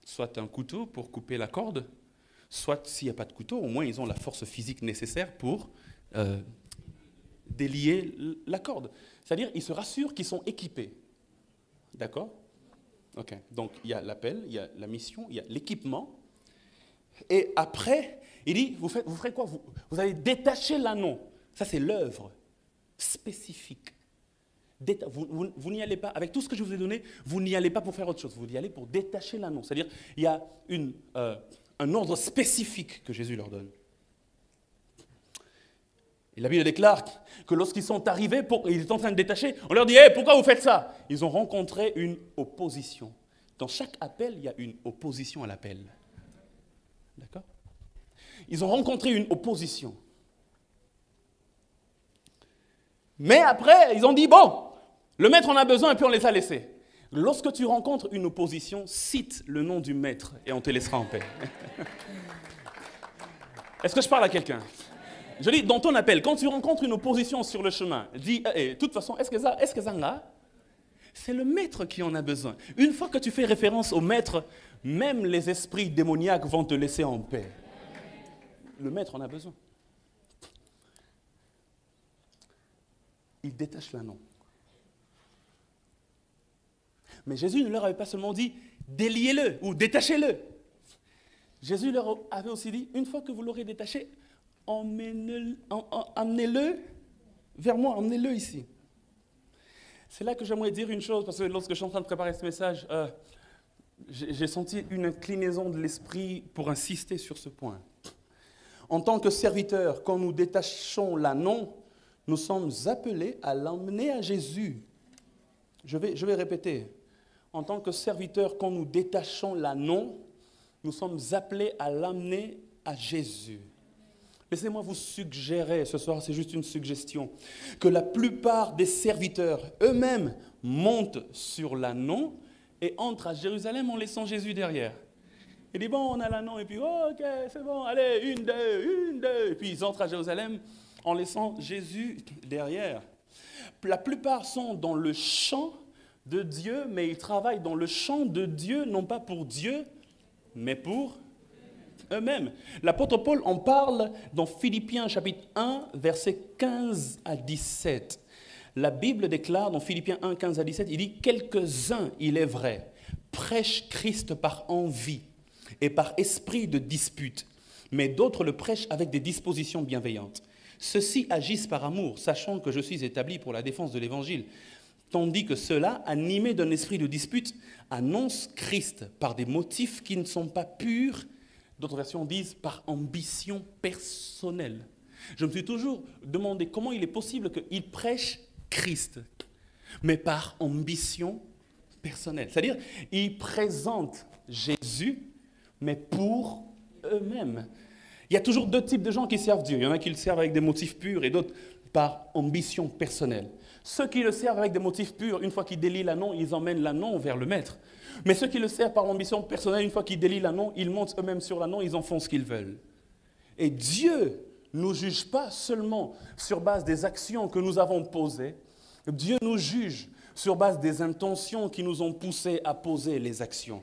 Soit un couteau pour couper la corde, soit s'il n'y a pas de couteau, au moins ils ont la force physique nécessaire pour délier la corde. C'est-à-dire ils se rassurent qu'ils sont équipés. D'accord? Ok. Donc il y a l'appel, il y a la mission, il y a l'équipement. Et après, il dit, vous ferez quoi? Vous allez détacher l'anneau. Ça c'est l'œuvre spécifique. Vous n'y allez pas, avec tout ce que je vous ai donné, vous n'y allez pas pour faire autre chose. Vous y allez pour détacher l'anneau. C'est-à-dire il y a un ordre spécifique que Jésus leur donne. Et la Bible déclare que lorsqu'ils sont arrivés, ils étaient en train de détacher, on leur dit hey, « pourquoi vous faites ça ?» Ils ont rencontré une opposition. Dans chaque appel, il y a une opposition à l'appel. D'accord? Ils ont rencontré une opposition. Mais après, ils ont dit « bon, le maître en a besoin et puis on les a laissés. » Lorsque tu rencontres une opposition, cite le nom du maître et on te laissera en paix. Est-ce que je parle à quelqu'un? Je dis, dans ton appel, quand tu rencontres une opposition sur le chemin, dis, de toute façon, est-ce que ça en a? C'est le maître qui en a besoin. Une fois que tu fais référence au maître, même les esprits démoniaques vont te laisser en paix. Le maître en a besoin. Il détache l'anneau. Mais Jésus ne leur avait pas seulement dit, déliez-le ou détachez-le. Jésus leur avait aussi dit, une fois que vous l'aurez détaché, amenez-le vers moi, emmenez-le ici. C'est là que j'aimerais dire une chose, parce que lorsque je suis en train de préparer ce message, j'ai senti une inclinaison de l'esprit pour insister sur ce point. En tant que serviteurs, quand nous détachons l'anneau, nous sommes appelés à l'emmener à Jésus. Je vais répéter. En tant que serviteurs, quand nous détachons l'anneau, nous sommes appelés à l'emmener à Jésus. Laissez-moi vous suggérer, ce soir c'est juste une suggestion, que la plupart des serviteurs eux-mêmes montent sur l'anneau et entrent à Jérusalem en laissant Jésus derrière. Il dit bon, on a l'anneau et puis oh, ok, c'est bon, allez, une, deux. Et puis ils entrent à Jérusalem en laissant Jésus derrière. La plupart sont dans le champ de Dieu, mais ils travaillent dans le champ de Dieu, non pas pour Dieu, mais pour eux-mêmes. L'apôtre Paul en parle dans Philippiens chapitre 1, versets 15 à 17. La Bible déclare dans Philippiens 1, 15 à 17, il dit « Quelques-uns, il est vrai, prêchent Christ par envie et par esprit de dispute, mais d'autres le prêchent avec des dispositions bienveillantes. Ceux-ci agissent par amour, sachant que je suis établi pour la défense de l'Évangile, tandis que ceux-là, animés d'un esprit de dispute, annoncent Christ par des motifs qui ne sont pas purs. D'autres versions disent par ambition personnelle. » Je me suis toujours demandé comment il est possible qu'ils prêchent Christ, mais par ambition personnelle. C'est-à-dire, ils présentent Jésus, mais pour eux-mêmes. Il y a toujours 2 types de gens qui servent Dieu. Il y en a qui le servent avec des motifs purs et d'autres par ambition personnelle. Ceux qui le servent avec des motifs purs, une fois qu'ils délient l'anneau, ils emmènent l'anneau vers le maître. Mais ceux qui le servent par ambition personnelle, une fois qu'ils délient l'anneau, ils montent eux-mêmes sur l'anneau, ils en font ce qu'ils veulent. Et Dieu ne nous juge pas seulement sur base des actions que nous avons posées. Dieu nous juge sur base des intentions qui nous ont poussés à poser les actions.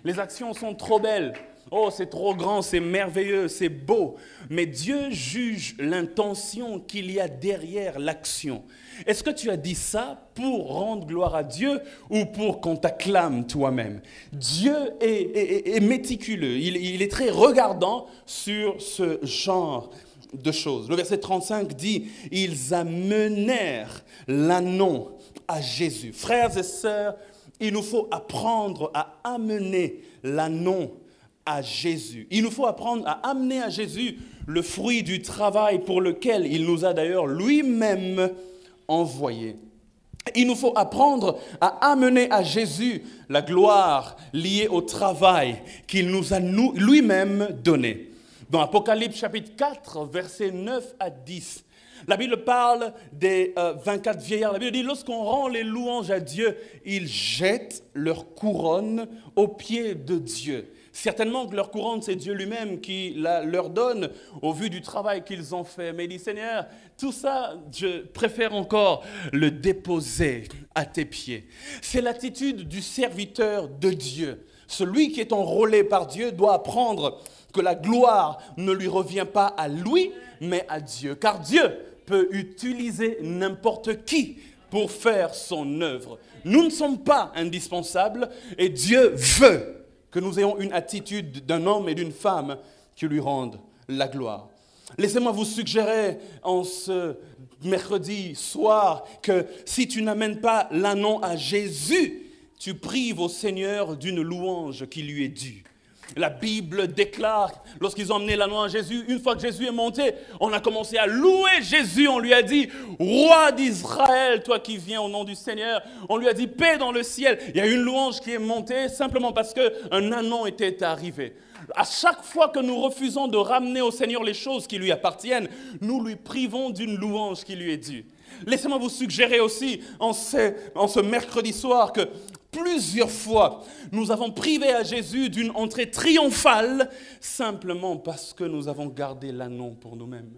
Les actions sont trop belles. Oh, c'est trop grand, c'est merveilleux, c'est beau. Mais Dieu juge l'intention qu'il y a derrière l'action. Est-ce que tu as dit ça pour rendre gloire à Dieu ou pour qu'on t'acclame toi-même? Dieu est méticuleux, il est très regardant sur ce genre de choses. Le verset 35 dit « Ils amenèrent l'ânon à Jésus ». Frères et sœurs, il nous faut apprendre à amener l'ânon à Jésus. Il nous faut apprendre à amener à Jésus le fruit du travail pour lequel il nous a d'ailleurs lui-même envoyés. Il nous faut apprendre à amener à Jésus la gloire liée au travail qu'il nous a lui-même donné. Dans Apocalypse chapitre 4, versets 9 à 10, la Bible parle des 24 vieillards. La Bible dit, lorsqu'on rend les louanges à Dieu, ils jettent leur couronne aux pieds de Dieu. Certainement que leur couronne, c'est Dieu lui-même qui leur donne au vu du travail qu'ils ont fait. Mais il dit, Seigneur, tout ça, je préfère encore le déposer à tes pieds. C'est l'attitude du serviteur de Dieu. Celui qui est enrôlé par Dieu doit apprendre que la gloire ne lui revient pas à lui, mais à Dieu. Car Dieu peut utiliser n'importe qui pour faire son œuvre. Nous ne sommes pas indispensables et Dieu veut que nous ayons une attitude d'un homme et d'une femme qui lui rendent la gloire. Laissez-moi vous suggérer en ce mercredi soir que si tu n'amènes pas l'ânon à Jésus, tu prives au Seigneur d'une louange qui lui est due. La Bible déclare, lorsqu'ils ont emmené l'ânon à Jésus, une fois que Jésus est monté, on a commencé à louer Jésus. On lui a dit, roi d'Israël, toi qui viens au nom du Seigneur. On lui a dit, paix dans le ciel. Il y a une louange qui est montée simplement parce qu'un ânon était arrivé. À chaque fois que nous refusons de ramener au Seigneur les choses qui lui appartiennent, nous lui privons d'une louange qui lui est due. Laissez-moi vous suggérer aussi en ce mercredi soir que plusieurs fois, nous avons privé à Jésus d'une entrée triomphale simplement parce que nous avons gardé l'ânon pour nous-mêmes.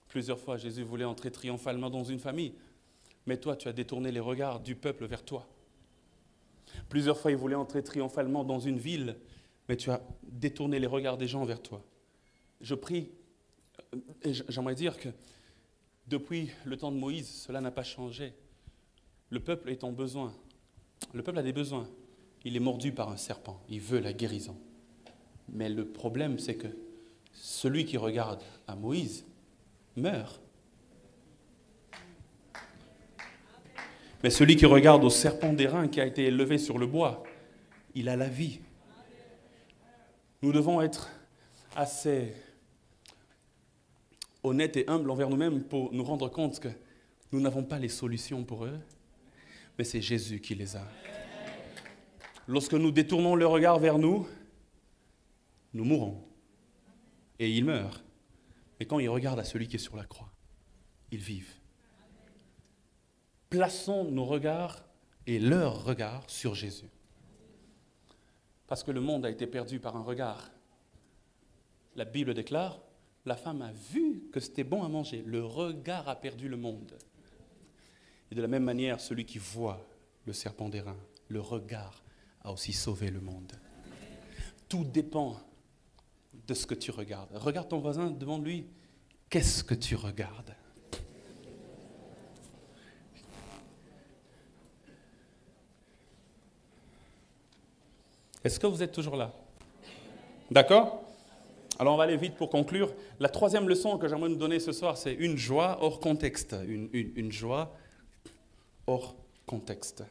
Plusieurs fois, Jésus voulait entrer triomphalement dans une famille, mais toi, tu as détourné les regards du peuple vers toi. Plusieurs fois, il voulait entrer triomphalement dans une ville, mais tu as détourné les regards des gens vers toi. Je prie, et j'aimerais dire que depuis le temps de Moïse, cela n'a pas changé. Le peuple est en besoin. Le peuple a des besoins. Il est mordu par un serpent. Il veut la guérison. Mais le problème, c'est que celui qui regarde à Moïse meurt. Mais celui qui regarde au serpent d'airain qui a été élevé sur le bois, il a la vie. Nous devons être assez honnêtes et humbles envers nous-mêmes pour nous rendre compte que nous n'avons pas les solutions pour eux, mais c'est Jésus qui les a. Lorsque nous détournons le regard vers nous, nous mourrons. Et ils meurent. Mais quand ils regardent à celui qui est sur la croix, ils vivent. Plaçons nos regards et leurs regards sur Jésus. Parce que le monde a été perdu par un regard. La Bible déclare, la femme a vu que c'était bon à manger. Le regard a perdu le monde. Et de la même manière, celui qui voit le serpent d'airain, le regard a aussi sauvé le monde. Tout dépend de ce que tu regardes. Regarde ton voisin, demande-lui, qu'est-ce que tu regardes ? Est-ce que vous êtes toujours là? D'accord? Alors on va aller vite pour conclure. La troisième leçon que j'aimerais nous donner ce soir, c'est une joie hors contexte. Une joie hors contexte.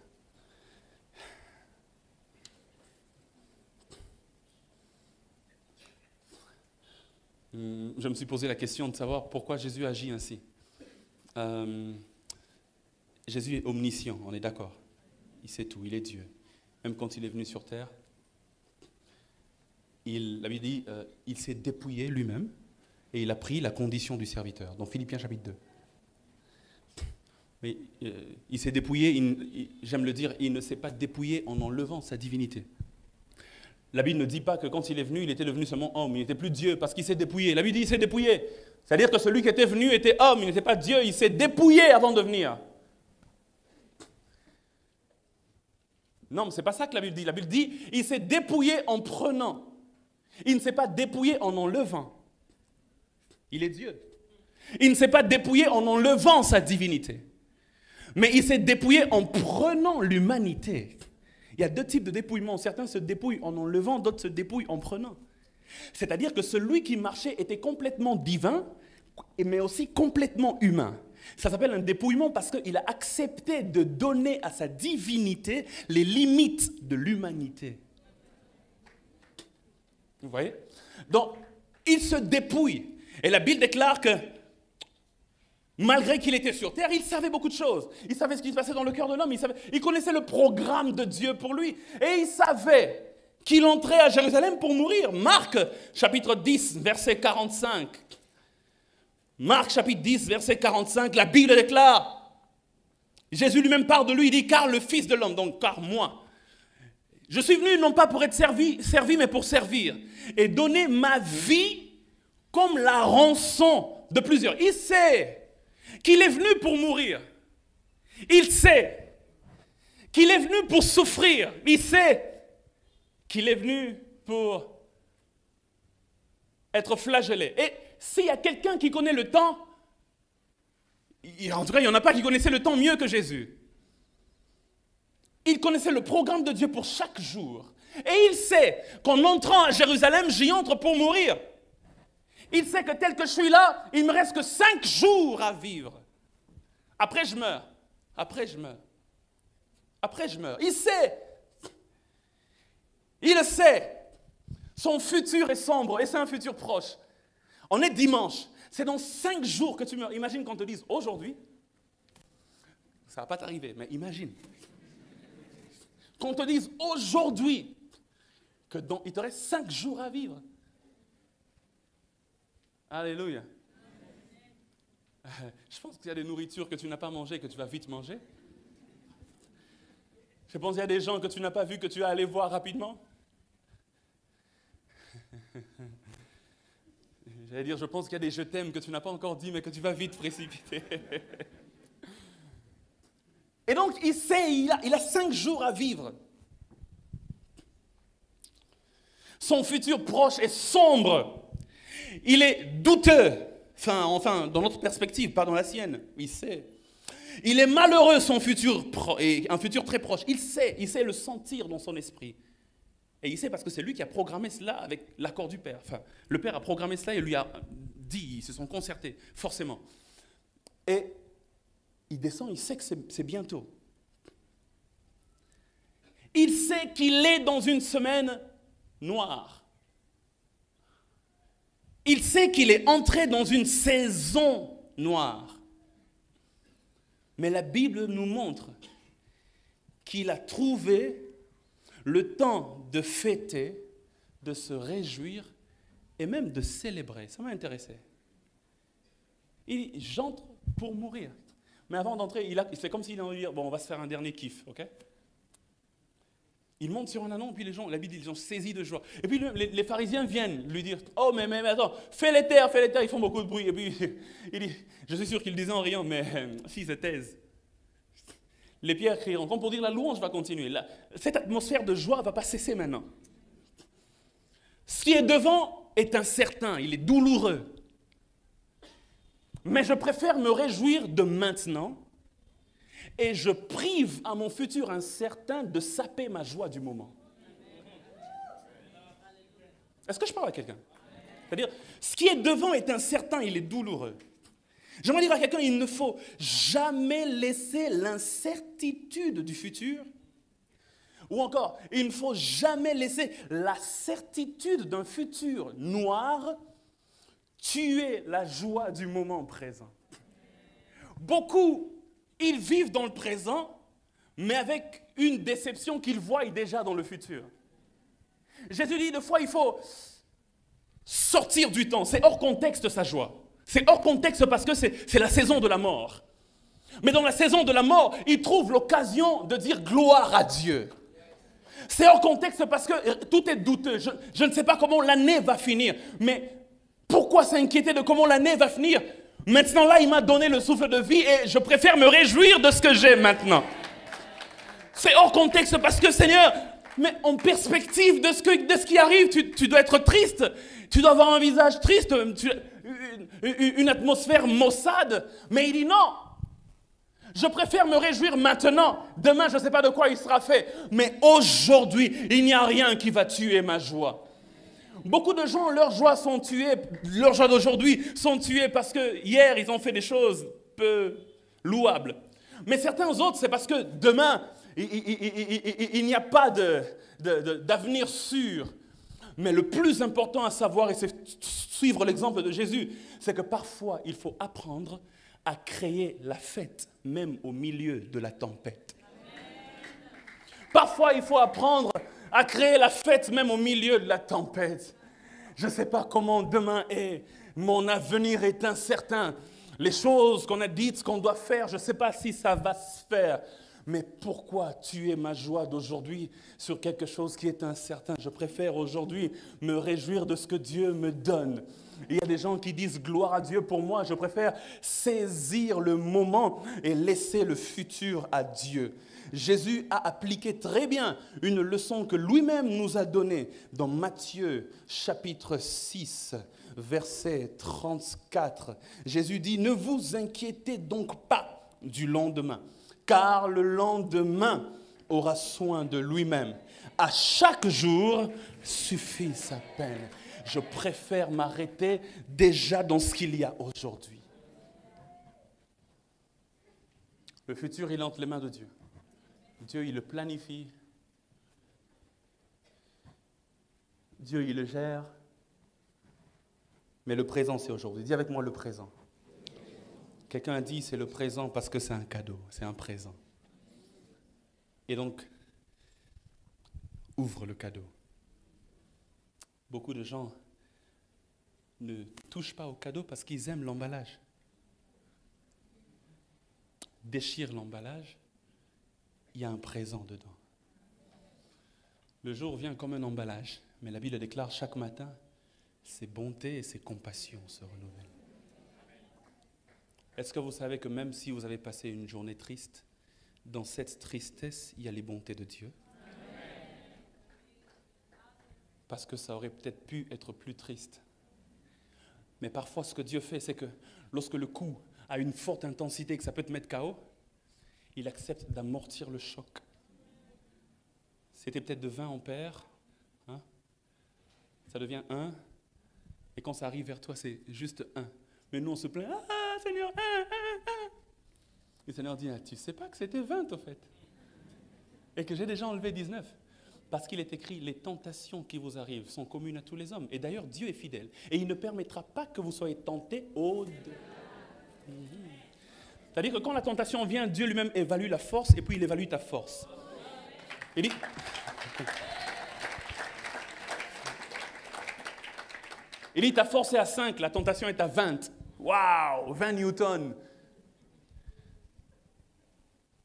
Je me suis posé la question de savoir pourquoi Jésus agit ainsi. Jésus est omniscient, on est d'accord. Il sait tout, il est Dieu. Même quand il est venu sur terre, la Bible dit, il s'est dépouillé lui-même et il a pris la condition du serviteur. Dans Philippiens chapitre 2. Mais il s'est dépouillé, j'aime le dire, il ne s'est pas dépouillé en enlevant sa divinité. La Bible ne dit pas que quand il est venu, il était devenu seulement homme, il n'était plus Dieu parce qu'il s'est dépouillé. La Bible dit qu'il s'est dépouillé. C'est-à-dire que celui qui était venu était homme, il n'était pas Dieu, il s'est dépouillé avant de venir. Non, mais ce n'est pas ça que la Bible dit. La Bible dit, il s'est dépouillé en prenant. Il ne s'est pas dépouillé en enlevant. Il est Dieu. Il ne s'est pas dépouillé en enlevant sa divinité. Mais il s'est dépouillé en prenant l'humanité. Il y a deux types de dépouillement. Certains se dépouillent en enlevant, d'autres se dépouillent en prenant. C'est-à-dire que celui qui marchait était complètement divin, mais aussi complètement humain. Ça s'appelle un dépouillement parce qu'il a accepté de donner à sa divinité les limites de l'humanité. Vous voyez? Donc, il se dépouille. Et la Bible déclare que, malgré qu'il était sur terre, il savait beaucoup de choses. Il savait ce qui se passait dans le cœur de l'homme. Il connaissait le programme de Dieu pour lui. Et il savait qu'il entrait à Jérusalem pour mourir. Marc, chapitre 10, verset 45. Marc, chapitre 10, verset 45, la Bible déclare, Jésus lui-même parle de lui, il dit, car le Fils de l'homme, donc car moi, je suis venu non pas pour être servi, mais pour servir et donner ma vie comme la rançon de plusieurs. Il sait qu'il est venu pour mourir. Il sait qu'il est venu pour souffrir. Il sait qu'il est venu pour être flagellé. Et s'il y a quelqu'un qui connaît le temps, en tout cas, il n'y en a pas qui connaissait le temps mieux que Jésus. Il connaissait le programme de Dieu pour chaque jour. Et il sait qu'en entrant à Jérusalem, j'y entre pour mourir. Il sait que tel que je suis là, il ne me reste que 5 jours à vivre. Après, je meurs. Après, je meurs. Après, je meurs. Il sait. Il le sait. Son futur est sombre et c'est un futur proche. On est dimanche. C'est dans 5 jours que tu meurs. Imagine qu'on te dise aujourd'hui. Ça ne va pas t'arriver, mais imagine. Qu'on te dise aujourd'hui qu'il te reste 5 jours à vivre. Alléluia. Je pense qu'il y a des nourritures que tu n'as pas mangées et que tu vas vite manger. Je pense qu'il y a des gens que tu n'as pas vus, que tu vas aller voir rapidement. J'allais dire, je pense qu'il y a des je t'aime que tu n'as pas encore dit, mais que tu vas vite précipiter. Et donc, il sait, il a 5 jours à vivre. Son futur proche est sombre. Il est douteux. Enfin, dans notre perspective, pas dans la sienne. Il sait. Il est malheureux, son futur, et un futur très proche. Il sait le sentir dans son esprit. Et il sait parce que c'est lui qui a programmé cela avec l'accord du Père. Enfin, le Père a programmé cela et lui a dit, ils se sont concertés, forcément. Et il descend, il sait que c'est bientôt. Il sait qu'il est dans une semaine noire. Il sait qu'il est entré dans une saison noire. Mais la Bible nous montre qu'il a trouvé le temps de fêter, de se réjouir et même de célébrer. Ça m'a intéressé. Il dit, j'entre pour mourir. Mais avant d'entrer, il fait comme s'il allait dire, bon, on va se faire un dernier kiff, ok? Il monte sur un anon, puis la Bible dit, les gens saisis de joie. Et puis les pharisiens viennent lui dire, oh, mais attends, fais les terres, ils font beaucoup de bruit. Et puis il dit, je suis sûr qu'il disait en riant, mais s'ils se taisent. Les pierres crieront, comme pour dire la louange va continuer. Cette atmosphère de joie ne va pas cesser maintenant. Ce qui est devant est incertain, il est douloureux. Mais je préfère me réjouir de maintenant et je prive à mon futur incertain de saper ma joie du moment. Est-ce que je parle à quelqu'un? C'est-à-dire, ce qui est devant est incertain, il est douloureux. J'aimerais dire à quelqu'un, il ne faut jamais laisser l'incertitude du futur, ou encore, il ne faut jamais laisser la certitude d'un futur noir tuer la joie du moment présent. Beaucoup, ils vivent dans le présent, mais avec une déception qu'ils voient déjà dans le futur. Jésus dit, des fois, il faut sortir du temps. C'est hors contexte sa joie. C'est hors contexte parce que c'est la saison de la mort. Mais dans la saison de la mort, il trouve l'occasion de dire gloire à Dieu. C'est hors contexte parce que tout est douteux. Je ne sais pas comment l'année va finir. Mais pourquoi s'inquiéter de comment l'année va finir? Maintenant là, il m'a donné le souffle de vie et je préfère me réjouir de ce que j'ai maintenant. C'est hors contexte parce que Seigneur, mais en perspective de ce qui arrive, tu dois être triste. Tu dois avoir un visage triste, une atmosphère maussade. Mais il dit non. Je préfère me réjouir maintenant. Demain, je ne sais pas de quoi il sera fait. Mais aujourd'hui, il n'y a rien qui va tuer ma joie. Beaucoup de gens, leurs joies sont tuées, leurs joies d'aujourd'hui sont tuées parce que hier, ils ont fait des choses peu louables. Mais certains autres, c'est parce que demain, il n'y a pas d'avenir sûr. Mais le plus important à savoir, et c'est suivre l'exemple de Jésus, c'est que parfois, il faut apprendre à créer la fête, même au milieu de la tempête. Parfois, il faut apprendre à créer la fête, même au milieu de la tempête. Je ne sais pas comment demain est, mon avenir est incertain. Les choses qu'on a dites, ce qu'on doit faire, je ne sais pas si ça va se faire. Mais pourquoi tuer ma joie d'aujourd'hui sur quelque chose qui est incertain? Je préfère aujourd'hui me réjouir de ce que Dieu me donne. Il y a des gens qui disent gloire à Dieu pour moi. Je préfère saisir le moment et laisser le futur à Dieu. Jésus a appliqué très bien une leçon que lui-même nous a donnée dans Matthieu chapitre 6, verset 34. Jésus dit, ne vous inquiétez donc pas du lendemain, car le lendemain aura soin de lui-même. À chaque jour suffit sa peine. Je préfère m'arrêter déjà dans ce qu'il y a aujourd'hui. Le futur, il est entre les mains de Dieu. Dieu, il le planifie. Dieu, il le gère. Mais le présent, c'est aujourd'hui. Dis avec moi le présent. Quelqu'un a dit, c'est le présent parce que c'est un cadeau, c'est un présent. Et donc, ouvre le cadeau. Beaucoup de gens ne touchent pas au cadeau parce qu'ils aiment l'emballage. Déchire l'emballage, il y a un présent dedans. Le jour vient comme un emballage, mais la Bible déclare chaque matin, ses bontés et ses compassions se renouvellent. Est-ce que vous savez que même si vous avez passé une journée triste, dans cette tristesse, il y a les bontés de Dieu? Parce que ça aurait peut-être pu être plus triste. Mais parfois, ce que Dieu fait, c'est que lorsque le coup a une forte intensité, que ça peut te mettre KO, il accepte d'amortir le choc. C'était peut-être de 20 ampères, hein? Ça devient 1, et quand ça arrive vers toi, c'est juste 1. Mais nous, on se plaint, « Ah, Seigneur, 1. » Et le Seigneur dit, ah, « Tu ne sais pas que c'était 20, au fait, et que j'ai déjà enlevé 19. » Parce qu'il est écrit, les tentations qui vous arrivent sont communes à tous les hommes. Et d'ailleurs, Dieu est fidèle. Et il ne permettra pas que vous soyez tentés au-delà. C'est-à-dire que quand la tentation vient, Dieu lui-même évalue la force et puis il évalue ta force. Il dit... Il dit, ta force est à 5, la tentation est à 20. Waouh, 20 newtons.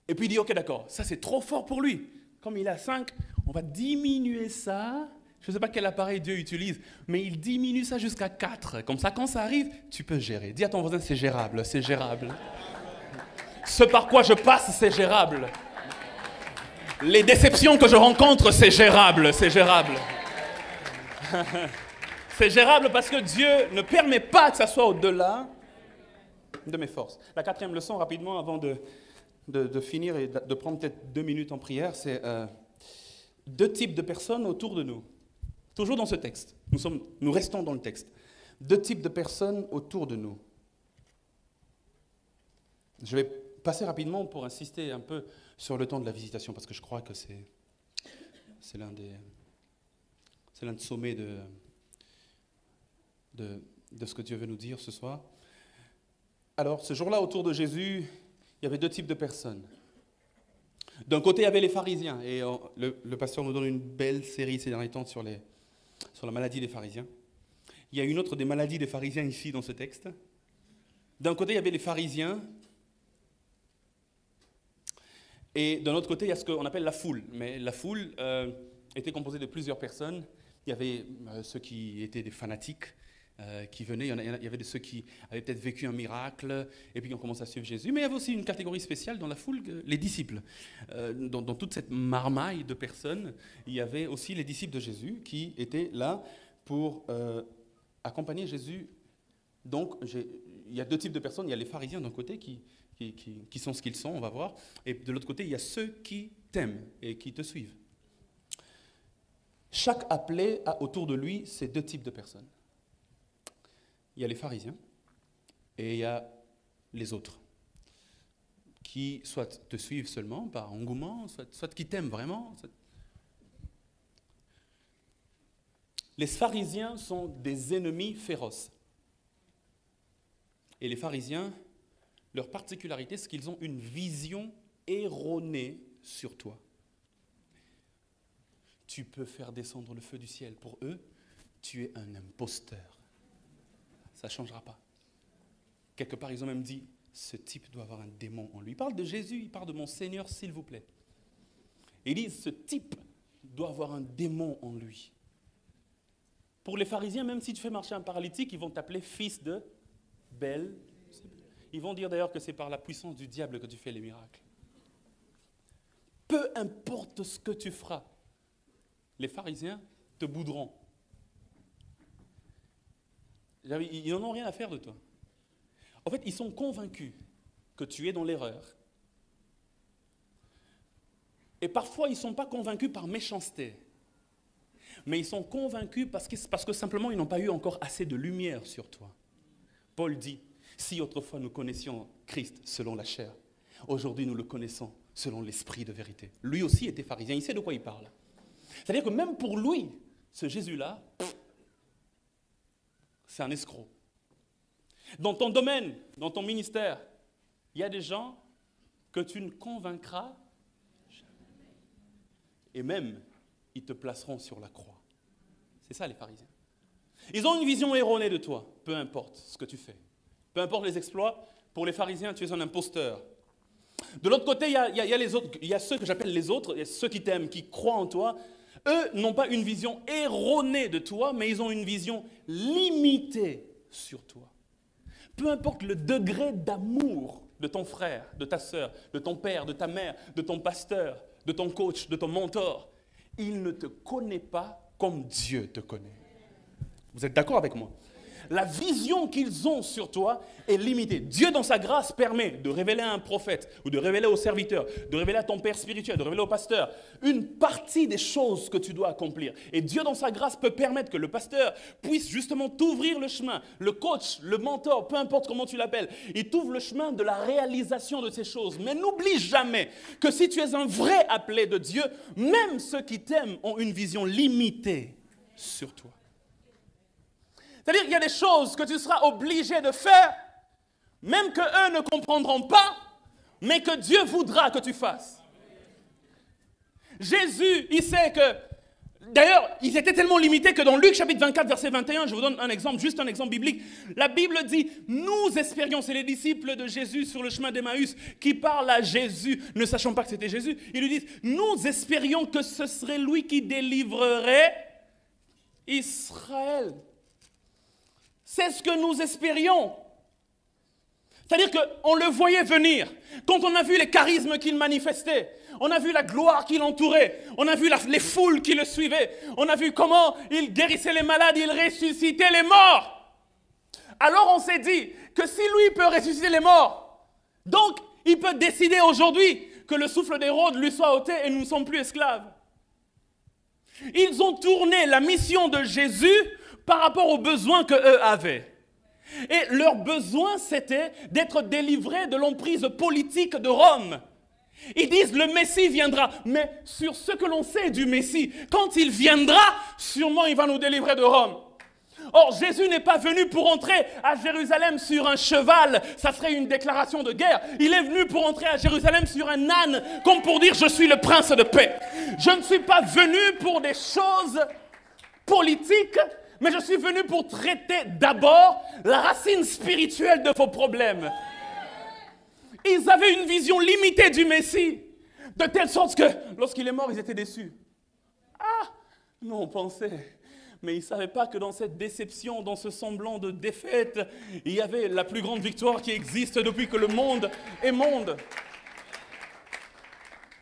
Et puis il dit, ok, d'accord, ça c'est trop fort pour lui. Comme il est à 5, on va diminuer ça. Je ne sais pas quel appareil Dieu utilise, mais il diminue ça jusqu'à 4. Comme ça, quand ça arrive, tu peux gérer. Dis à ton voisin, c'est gérable, c'est gérable. Ce par quoi je passe, c'est gérable. Les déceptions que je rencontre, c'est gérable, c'est gérable. C'est gérable parce que Dieu ne permet pas que ça soit au-delà de mes forces. La 4e leçon, rapidement, avant de finir et de prendre peut-être 2 minutes en prière, c'est 2 types de personnes autour de nous. Toujours dans ce texte. Nous restons dans le texte. 2 types de personnes autour de nous. Je vais passer rapidement pour insister un peu sur le temps de la visitation, parce que je crois que c'est l'un des sommets de ce que Dieu veut nous dire ce soir. Alors, ce jour-là, autour de Jésus, il y avait 2 types de personnes. D'un côté, il y avait les pharisiens, et le pasteur nous donne une belle série ces derniers temps sur la maladie des pharisiens. Il y a une autre des maladies des pharisiens ici dans ce texte. D'un côté, il y avait les pharisiens, et d'un autre côté, il y a ce qu'on appelle la foule. Mais la foule était composée de plusieurs personnes. Il y avait ceux qui étaient des fanatiques, qui venaient. Il y avait de ceux qui avaient peut-être vécu un miracle et puis qui ont commencé à suivre Jésus. Mais il y avait aussi une catégorie spéciale dans la foule, les disciples. Dans toute cette marmaille de personnes, il y avait aussi les disciples de Jésus qui étaient là pour accompagner Jésus. Donc, il y a deux types de personnes. Il y a les pharisiens d'un côté qui sont ce qu'ils sont, on va voir. Et de l'autre côté, il y a ceux qui t'aiment et qui te suivent. Chaque appelé a autour de lui ces deux types de personnes. Il y a les pharisiens et il y a les autres qui soit te suivent seulement par engouement, soit qui t'aiment vraiment. Les pharisiens sont des ennemis féroces. Et les pharisiens, leur particularité, c'est qu'ils ont une vision erronée sur toi. Tu peux faire descendre le feu du ciel. Pour eux, tu es un imposteur. Ça ne changera pas. Quelque part, ils ont même dit, ce type doit avoir un démon en lui. Ils parlent de Jésus, ils parlent de mon Seigneur, s'il vous plaît. Et ils disent, ce type doit avoir un démon en lui. Pour les pharisiens, même si tu fais marcher un paralytique, ils vont t'appeler fils de Bel. Ils vont dire d'ailleurs que c'est par la puissance du diable que tu fais les miracles. Peu importe ce que tu feras, les pharisiens te bouderont. Ils n'en ont rien à faire de toi. En fait, ils sont convaincus que tu es dans l'erreur. Et parfois, ils ne sont pas convaincus par méchanceté. Mais ils sont convaincus parce que simplement, ils n'ont pas eu encore assez de lumière sur toi. Paul dit, si autrefois nous connaissions Christ selon la chair, aujourd'hui nous le connaissons selon l'esprit de vérité. Lui aussi était pharisien, il sait de quoi il parle. C'est-à-dire que même pour lui, ce Jésus-là, c'est un escroc. Dans ton domaine, dans ton ministère, il y a des gens que tu ne convaincras jamais. Et même, ils te placeront sur la croix. C'est ça les pharisiens. Ils ont une vision erronée de toi, peu importe ce que tu fais. Peu importe les exploits, pour les pharisiens, tu es un imposteur. De l'autre côté, il y a les autres, il y a ceux que j'appelle les autres, il y a ceux qui t'aiment, qui croient en toi. Eux n'ont pas une vision erronée de toi, mais ils ont une vision limitée sur toi. Peu importe le degré d'amour de ton frère, de ta sœur, de ton père, de ta mère, de ton pasteur, de ton coach, de ton mentor, il ne te connaît pas comme Dieu te connaît. Vous êtes d'accord avec moi? La vision qu'ils ont sur toi est limitée. Dieu, dans sa grâce, permet de révéler à un prophète ou de révéler au serviteur, de révéler à ton père spirituel, de révéler au pasteur une partie des choses que tu dois accomplir. Et Dieu, dans sa grâce, peut permettre que le pasteur puisse justement t'ouvrir le chemin. Le coach, le mentor, peu importe comment tu l'appelles, il t'ouvre le chemin de la réalisation de ces choses. Mais n'oublie jamais que si tu es un vrai appelé de Dieu, même ceux qui t'aiment ont une vision limitée sur toi. C'est-à-dire qu'il y a des choses que tu seras obligé de faire, même qu'eux ne comprendront pas, mais que Dieu voudra que tu fasses. Jésus, il sait que, d'ailleurs, ils étaient tellement limités que dans Luc chapitre 24, verset 21, je vous donne un exemple, juste un exemple biblique, la Bible dit, nous espérions, c'est les disciples de Jésus sur le chemin d'Emmaüs qui parlent à Jésus, ne sachant pas que c'était Jésus, ils lui disent, nous espérions que ce serait lui qui délivrerait Israël. C'est ce que nous espérions. C'est-à-dire qu'on le voyait venir. Quand on a vu les charismes qu'il manifestait, on a vu la gloire qui l'entourait, on a vu les foules qui le suivaient, on a vu comment il guérissait les malades, il ressuscitait les morts. Alors on s'est dit que si lui peut ressusciter les morts, donc il peut décider aujourd'hui que le souffle d'Hérode lui soit ôté et nous ne sommes plus esclaves. Ils ont tourné la mission de Jésus par rapport aux besoins qu'eux avaient. Et leur besoin, c'était d'être délivrés de l'emprise politique de Rome. Ils disent, le Messie viendra, mais sur ce que l'on sait du Messie, quand il viendra, sûrement il va nous délivrer de Rome. Or, Jésus n'est pas venu pour entrer à Jérusalem sur un cheval, ça serait une déclaration de guerre. Il est venu pour entrer à Jérusalem sur un âne, comme pour dire, je suis le prince de paix. Je ne suis pas venu pour des choses politiques, mais je suis venu pour traiter d'abord la racine spirituelle de vos problèmes. Ils avaient une vision limitée du Messie, de telle sorte que lorsqu'il est mort, ils étaient déçus. Ah, nous on pensait, Mais il ne savait pas que dans cette déception, dans ce semblant de défaite, il y avait la plus grande victoire qui existe depuis que le monde est monde.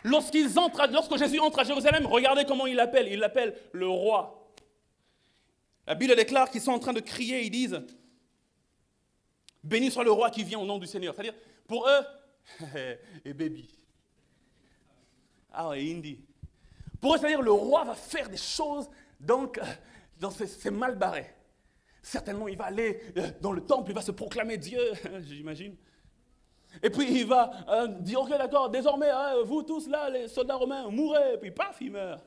Lorsque Jésus entre à Jérusalem, regardez comment il l'appelle. Il l'appelle le roi. La Bible déclare qu'ils sont en train de crier, ils disent « Béni soit le roi qui vient au nom du Seigneur ». C'est-à-dire, pour eux, et baby. Ah, et Indy. Pour eux, c'est-à-dire, le roi va faire des choses, donc c'est mal barré. Certainement, il va aller dans le temple, il va se proclamer Dieu, j'imagine. Et puis, il va dire, ok, d'accord, désormais, vous tous là, les soldats romains, mourrez. Et puis, paf, il meurt.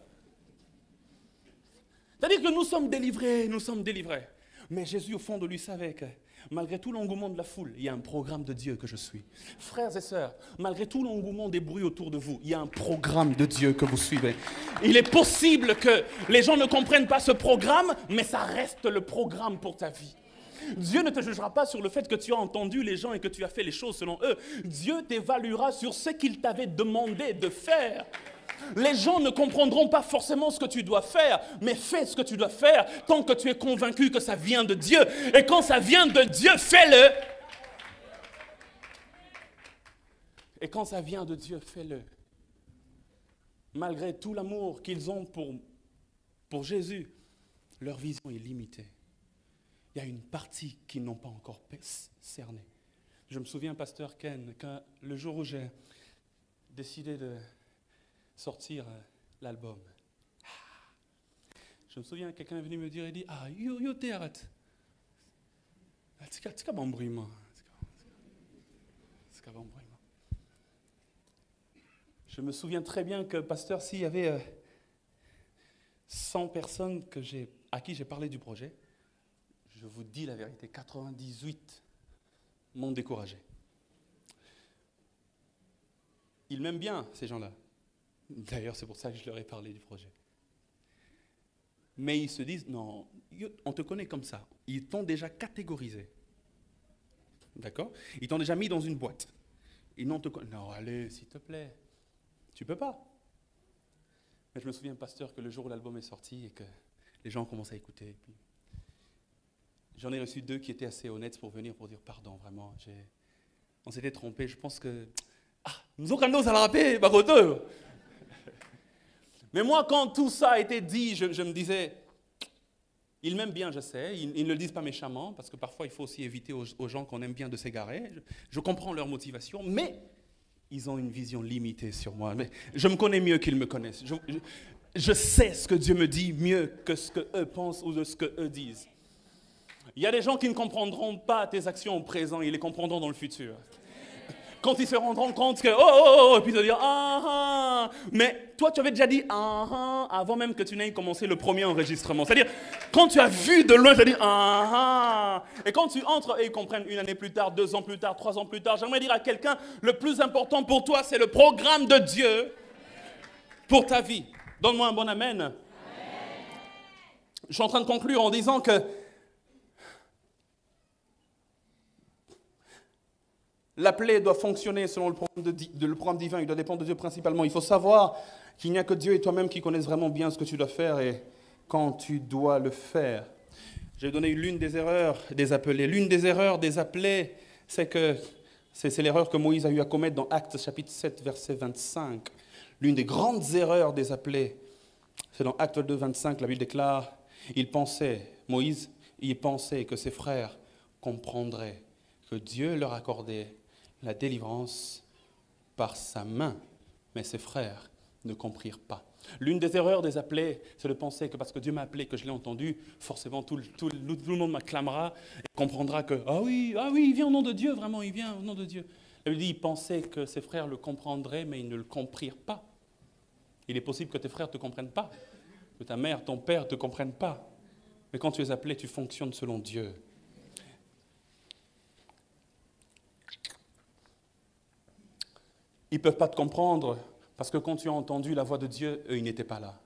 C'est-à-dire que nous sommes délivrés. Mais Jésus, au fond de lui, savait que malgré tout l'engouement de la foule, il y a un programme de Dieu que je suis. Frères et sœurs, malgré tout l'engouement des bruits autour de vous, il y a un programme de Dieu que vous suivez. Il est possible que les gens ne comprennent pas ce programme, mais ça reste le programme pour ta vie. Dieu ne te jugera pas sur le fait que tu as entendu les gens et que tu as fait les choses selon eux. Dieu t'évaluera sur ce qu'il t'avait demandé de faire. Les gens ne comprendront pas forcément ce que tu dois faire, mais fais ce que tu dois faire tant que tu es convaincu que ça vient de Dieu. Et quand ça vient de Dieu, fais-le. Et quand ça vient de Dieu, fais-le. Malgré tout l'amour qu'ils ont pour Jésus, leur vision est limitée. Il y a une partie qu'ils n'ont pas encore cernée. Je me souviens, pasteur Ken, que le jour où j'ai décidé de sortir l'album, je me souviens, quelqu'un est venu me dire, il dit, yo t'arrête. C'est comme un bruit. Je me souviens très bien que, pasteur, s'il y avait 100 personnes à qui j'ai parlé du projet, je vous dis la vérité, 98 m'ont découragé. Ils m'aiment bien, ces gens-là. D'ailleurs, c'est pour ça que je leur ai parlé du projet. Mais ils se disent, non, on te connaît comme ça. Ils t'ont déjà catégorisé. D'accord? Ils t'ont déjà mis dans une boîte. Non, allez, s'il te plaît. Tu peux pas. Mais je me souviens, pasteur, que le jour où l'album est sorti et que les gens ont commencé à écouter, puis j'en ai reçu 2 qui étaient assez honnêtes pour venir pour dire pardon, vraiment, on s'était trompé. Je pense que nous autres, ça l'a rappelé, baroteur. Mais moi, quand tout ça a été dit, je me disais, ils m'aiment bien, je sais, ils ne le disent pas méchamment, parce que parfois il faut aussi éviter aux gens qu'on aime bien de s'égarer. Je comprends leur motivation, mais ils ont une vision limitée sur moi. Mais je me connais mieux qu'ils me connaissent. Je sais ce que Dieu me dit mieux que ce qu'eux pensent ou de ce qu'eux disent. Il y a des gens qui ne comprendront pas tes actions au présent, ils les comprendront dans le futur. Quand ils se rendront compte que et puis ils vont dire mais toi tu avais déjà dit avant même que tu n'aies commencé le premier enregistrement. C'est-à-dire, quand tu as vu de loin, tu as dit et quand tu entres et ils comprennent 1 année plus tard, 2 ans plus tard, 3 ans plus tard, j'aimerais dire à quelqu'un, le plus important pour toi, c'est le programme de Dieu pour ta vie. Donne-moi un bon amen. Amen. Je suis en train de conclure en disant que l'appelé doit fonctionner selon le programme divin, il doit dépendre de Dieu principalement. Il faut savoir qu'il n'y a que Dieu et toi-même qui connaissent vraiment bien ce que tu dois faire et quand tu dois le faire. J'ai donné l'une des erreurs des appelés. L'une des erreurs des appelés, c'est l'erreur que Moïse a eu à commettre dans Actes chapitre 7, verset 25. L'une des grandes erreurs des appelés, c'est dans Actes 2, 25, la Bible déclare, Moïse pensait que ses frères comprendraient que Dieu leur accordait la délivrance par sa main, mais ses frères ne comprirent pas. L'une des erreurs des appelés, c'est de penser que parce que Dieu m'a appelé, que je l'ai entendu, forcément tout le monde m'acclamera et comprendra que ah oui, il vient au nom de Dieu, vraiment, il vient au nom de Dieu. Il dit, il pensait que ses frères le comprendraient, mais ils ne le comprirent pas. Il est possible que tes frères ne te comprennent pas, que ta mère, ton père ne te comprennent pas. Mais quand tu es appelé, tu fonctionnes selon Dieu. Ils ne peuvent pas te comprendre parce que quand tu as entendu la voix de Dieu, eux, ils n'étaient pas là.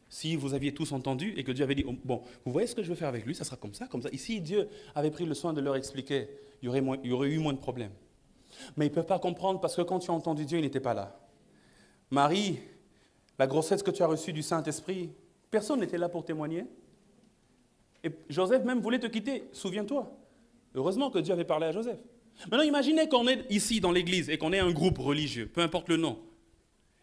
Si vous aviez tous entendu et que Dieu avait dit, bon, vous voyez ce que je veux faire avec lui, ça sera comme ça, comme ça. Ici, Dieu avait pris le soin de leur expliquer, il y aurait eu moins de problèmes. Mais ils ne peuvent pas comprendre parce que quand tu as entendu Dieu, il n'était pas là. Marie, la grossesse que tu as reçue du Saint-Esprit, personne n'était là pour témoigner. Et Joseph même voulait te quitter, souviens-toi. Heureusement que Dieu avait parlé à Joseph. Maintenant, imaginez qu'on est ici dans l'église et qu'on est un groupe religieux, peu importe le nom.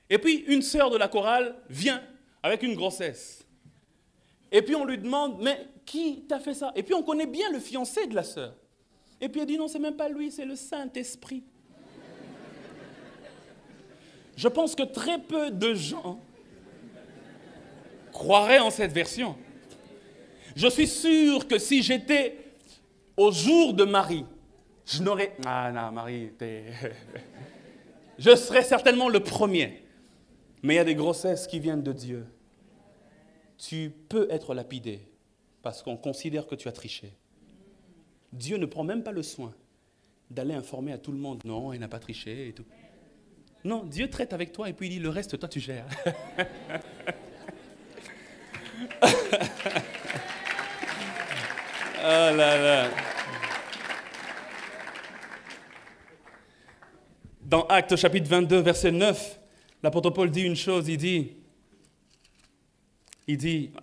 Et puis, une sœur de la chorale vient avec une grossesse. Et puis, on lui demande, mais qui t'a fait ça? Et puis, on connaît bien le fiancé de la sœur. Et puis, elle dit, non, c'est même pas lui, c'est le Saint-Esprit. Je pense que très peu de gens croiraient en cette version. Je suis sûr que si j'étais au jour de Marie, je n'aurais... Ah non, Marie, je serais certainement le premier. Mais il y a des grossesses qui viennent de Dieu. Tu peux être lapidé parce qu'on considère que tu as triché. Dieu ne prend même pas le soin d'aller informer à tout le monde. Non, il n'a pas triché et tout. Non, Dieu traite avec toi et puis il dit, le reste, toi, tu gères. Oh là là. Dans Actes chapitre 22, verset 9, l'apôtre Paul dit une chose, il dit,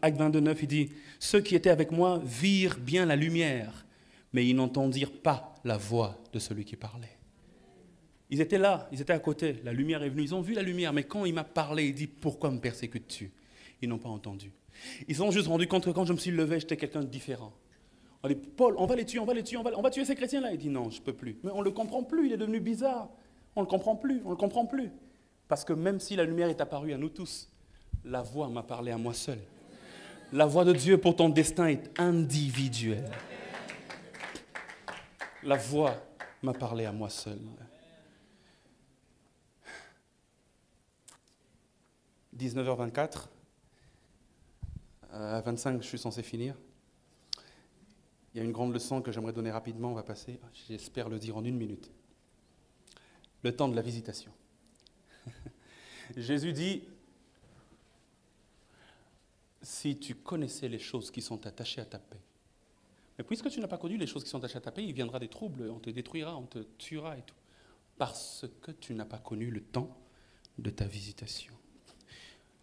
Actes 22, 9, il dit, « Ceux qui étaient avec moi virent bien la lumière, mais ils n'entendirent pas la voix de celui qui parlait. » Ils étaient là, ils étaient à côté, la lumière est venue, ils ont vu la lumière, mais quand il m'a parlé, il dit, « Pourquoi me persécutes-tu » Ils n'ont pas entendu. Ils se sont juste rendus compte que quand je me suis levé, j'étais quelqu'un de différent. On dit, Paul, on va les tuer, on va tuer ces chrétiens-là. Il dit, non, je ne peux plus. Mais on ne le comprend plus, il est devenu bizarre. On ne le comprend plus. Parce que même si la lumière est apparue à nous tous, la voix m'a parlé à moi seul. La voix de Dieu pour ton destin est individuelle. La voix m'a parlé à moi seul. 19h24. À 25, je suis censé finir. Il y a une grande leçon que j'aimerais donner rapidement, on va passer, j'espère le dire en 1 minute. Le temps de la visitation. Jésus dit, si tu connaissais les choses qui sont attachées à ta paix, mais puisque tu n'as pas connu les choses qui sont attachées à ta paix, il viendra des troubles, on te détruira, on te tuera et tout. Parce que tu n'as pas connu le temps de ta visitation.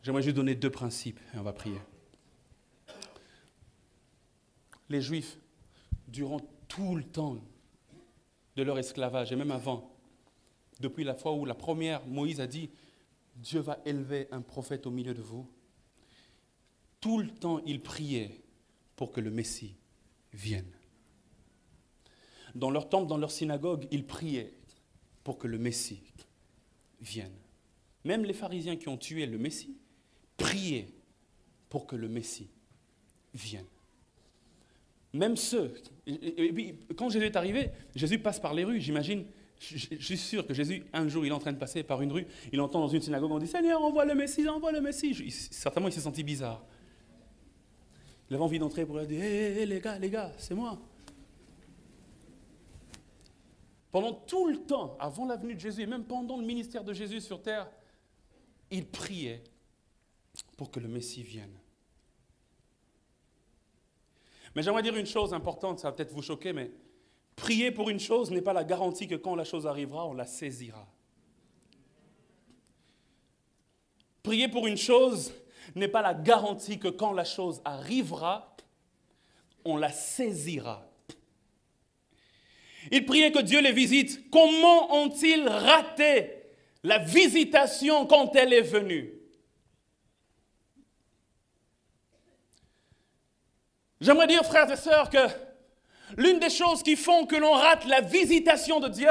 J'aimerais juste donner 2 principes et on va prier. Les Juifs, durant tout le temps de leur esclavage, et même avant, depuis la fois où la première, Moïse a dit, Dieu va élever un prophète au milieu de vous, tout le temps, ils priaient pour que le Messie vienne. Dans leur temple, dans leur synagogue, ils priaient pour que le Messie vienne. Même les pharisiens qui ont tué le Messie priaient pour que le Messie vienne. Même ceux, et puis, quand Jésus est arrivé, Jésus passe par les rues, j'imagine, je suis sûr que Jésus, un jour, il est en train de passer par une rue, il entend dans une synagogue, on dit « Seigneur, envoie le Messie, envoie le Messie ». Certainement, il s'est senti bizarre. Il avait envie d'entrer pour leur dire « Hé, les gars, c'est moi ». Pendant tout le temps, avant la venue de Jésus, et même pendant le ministère de Jésus sur terre, il priait pour que le Messie vienne. Mais j'aimerais dire une chose importante, ça va peut-être vous choquer, mais prier pour une chose n'est pas la garantie que quand la chose arrivera, on la saisira. Prier pour une chose n'est pas la garantie que quand la chose arrivera, on la saisira. Ils priaient que Dieu les visite. Comment ont-ils raté la visitation quand elle est venue? J'aimerais dire, frères et sœurs, que l'une des choses qui font que l'on rate la visitation de Dieu,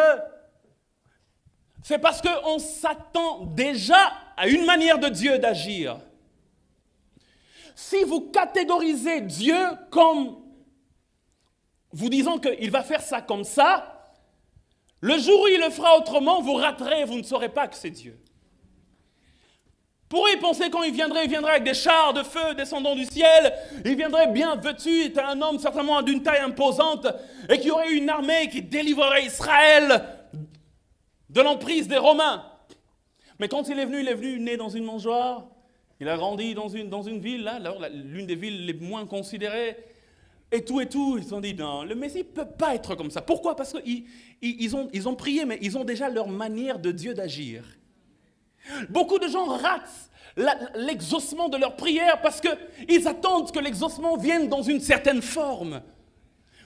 c'est parce qu'on s'attend déjà à une manière de Dieu d'agir. Si vous catégorisez Dieu comme vous disant qu'il va faire ça comme ça, le jour où il le fera autrement, vous raterez et vous ne saurez pas que c'est Dieu. Pourriez penser quand il viendrait avec des chars de feu descendant du ciel, il viendrait bien vêtu, était un homme certainement d'une taille imposante, et qui aurait une armée qui délivrerait Israël de l'emprise des Romains. Mais quand il est venu né dans une mangeoire, il a grandi dans une ville, là, l'une des villes les moins considérées, et tout, ils se sont dit, non, le Messie ne peut pas être comme ça. Pourquoi? Parce qu'ils ont prié, mais ils ont déjà leur manière de Dieu d'agir. Beaucoup de gens ratent l'exaucement de leur prière parce qu'ils attendent que l'exaucement vienne dans une certaine forme.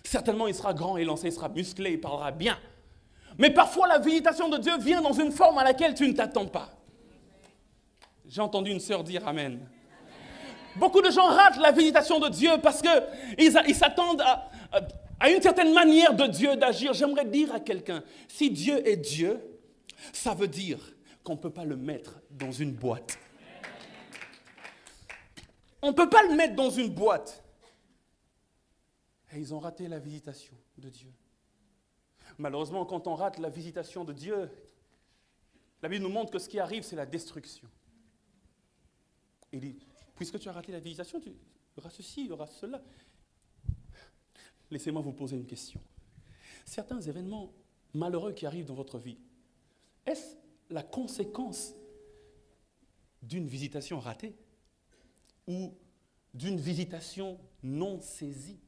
Certainement, il sera grand et lancé, il sera musclé, il parlera bien. Mais parfois, la visitation de Dieu vient dans une forme à laquelle tu ne t'attends pas. J'ai entendu une sœur dire Amen. Beaucoup de gens ratent la visitation de Dieu parce qu'ils s'attendent à une certaine manière de Dieu d'agir. J'aimerais dire à quelqu'un, si Dieu est Dieu, ça veut dire qu'on ne peut pas le mettre dans une boîte. On ne peut pas le mettre dans une boîte. Et ils ont raté la visitation de Dieu. Malheureusement, quand on rate la visitation de Dieu, la Bible nous montre que ce qui arrive, c'est la destruction. Il dit, puisque tu as raté la visitation, il y aura ceci, il y aura cela. Laissez-moi vous poser une question. Certains événements malheureux qui arrivent dans votre vie, est-ce la conséquence d'une visitation ratée ou d'une visitation non saisie?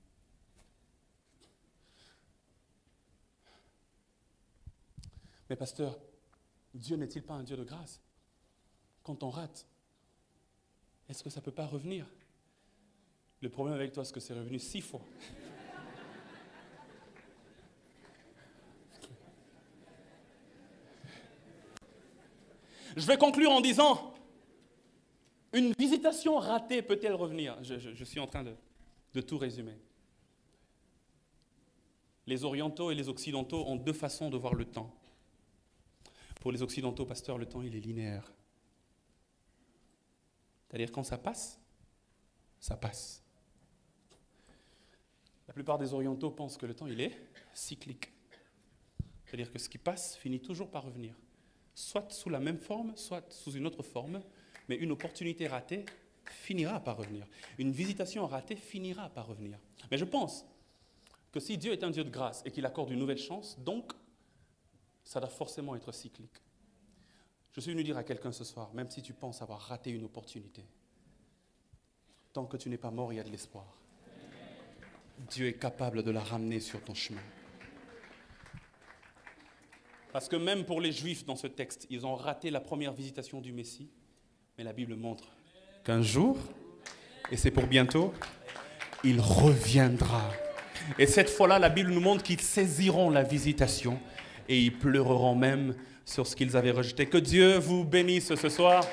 Mais pasteur, Dieu n'est-il pas un Dieu de grâce? Quand on rate, est-ce que ça ne peut pas revenir? Le problème avec toi, c'est que c'est revenu 6 fois. Je vais conclure en disant, une visitation ratée peut-elle revenir? Je suis en train de tout résumer. Les orientaux et les occidentaux ont 2 façons de voir le temps. Pour les occidentaux, pasteur, le temps, il est linéaire. C'est-à-dire quand ça passe, ça passe. La plupart des orientaux pensent que le temps, il est cyclique. C'est-à-dire que ce qui passe finit toujours par revenir. Soit sous la même forme, soit sous une autre forme, mais une opportunité ratée finira par revenir. Une visitation ratée finira par revenir. Mais je pense que si Dieu est un Dieu de grâce et qu'il accorde une nouvelle chance, donc ça doit forcément être cyclique. Je suis venu dire à quelqu'un ce soir, même si tu penses avoir raté une opportunité, tant que tu n'es pas mort, il y a de l'espoir. Dieu est capable de la ramener sur ton chemin. Parce que même pour les Juifs dans ce texte, ils ont raté la première visitation du Messie, mais la Bible montre qu'un jour, et c'est pour bientôt, il reviendra. Et cette fois-là, la Bible nous montre qu'ils saisiront la visitation et ils pleureront même sur ce qu'ils avaient rejeté. Que Dieu vous bénisse ce soir.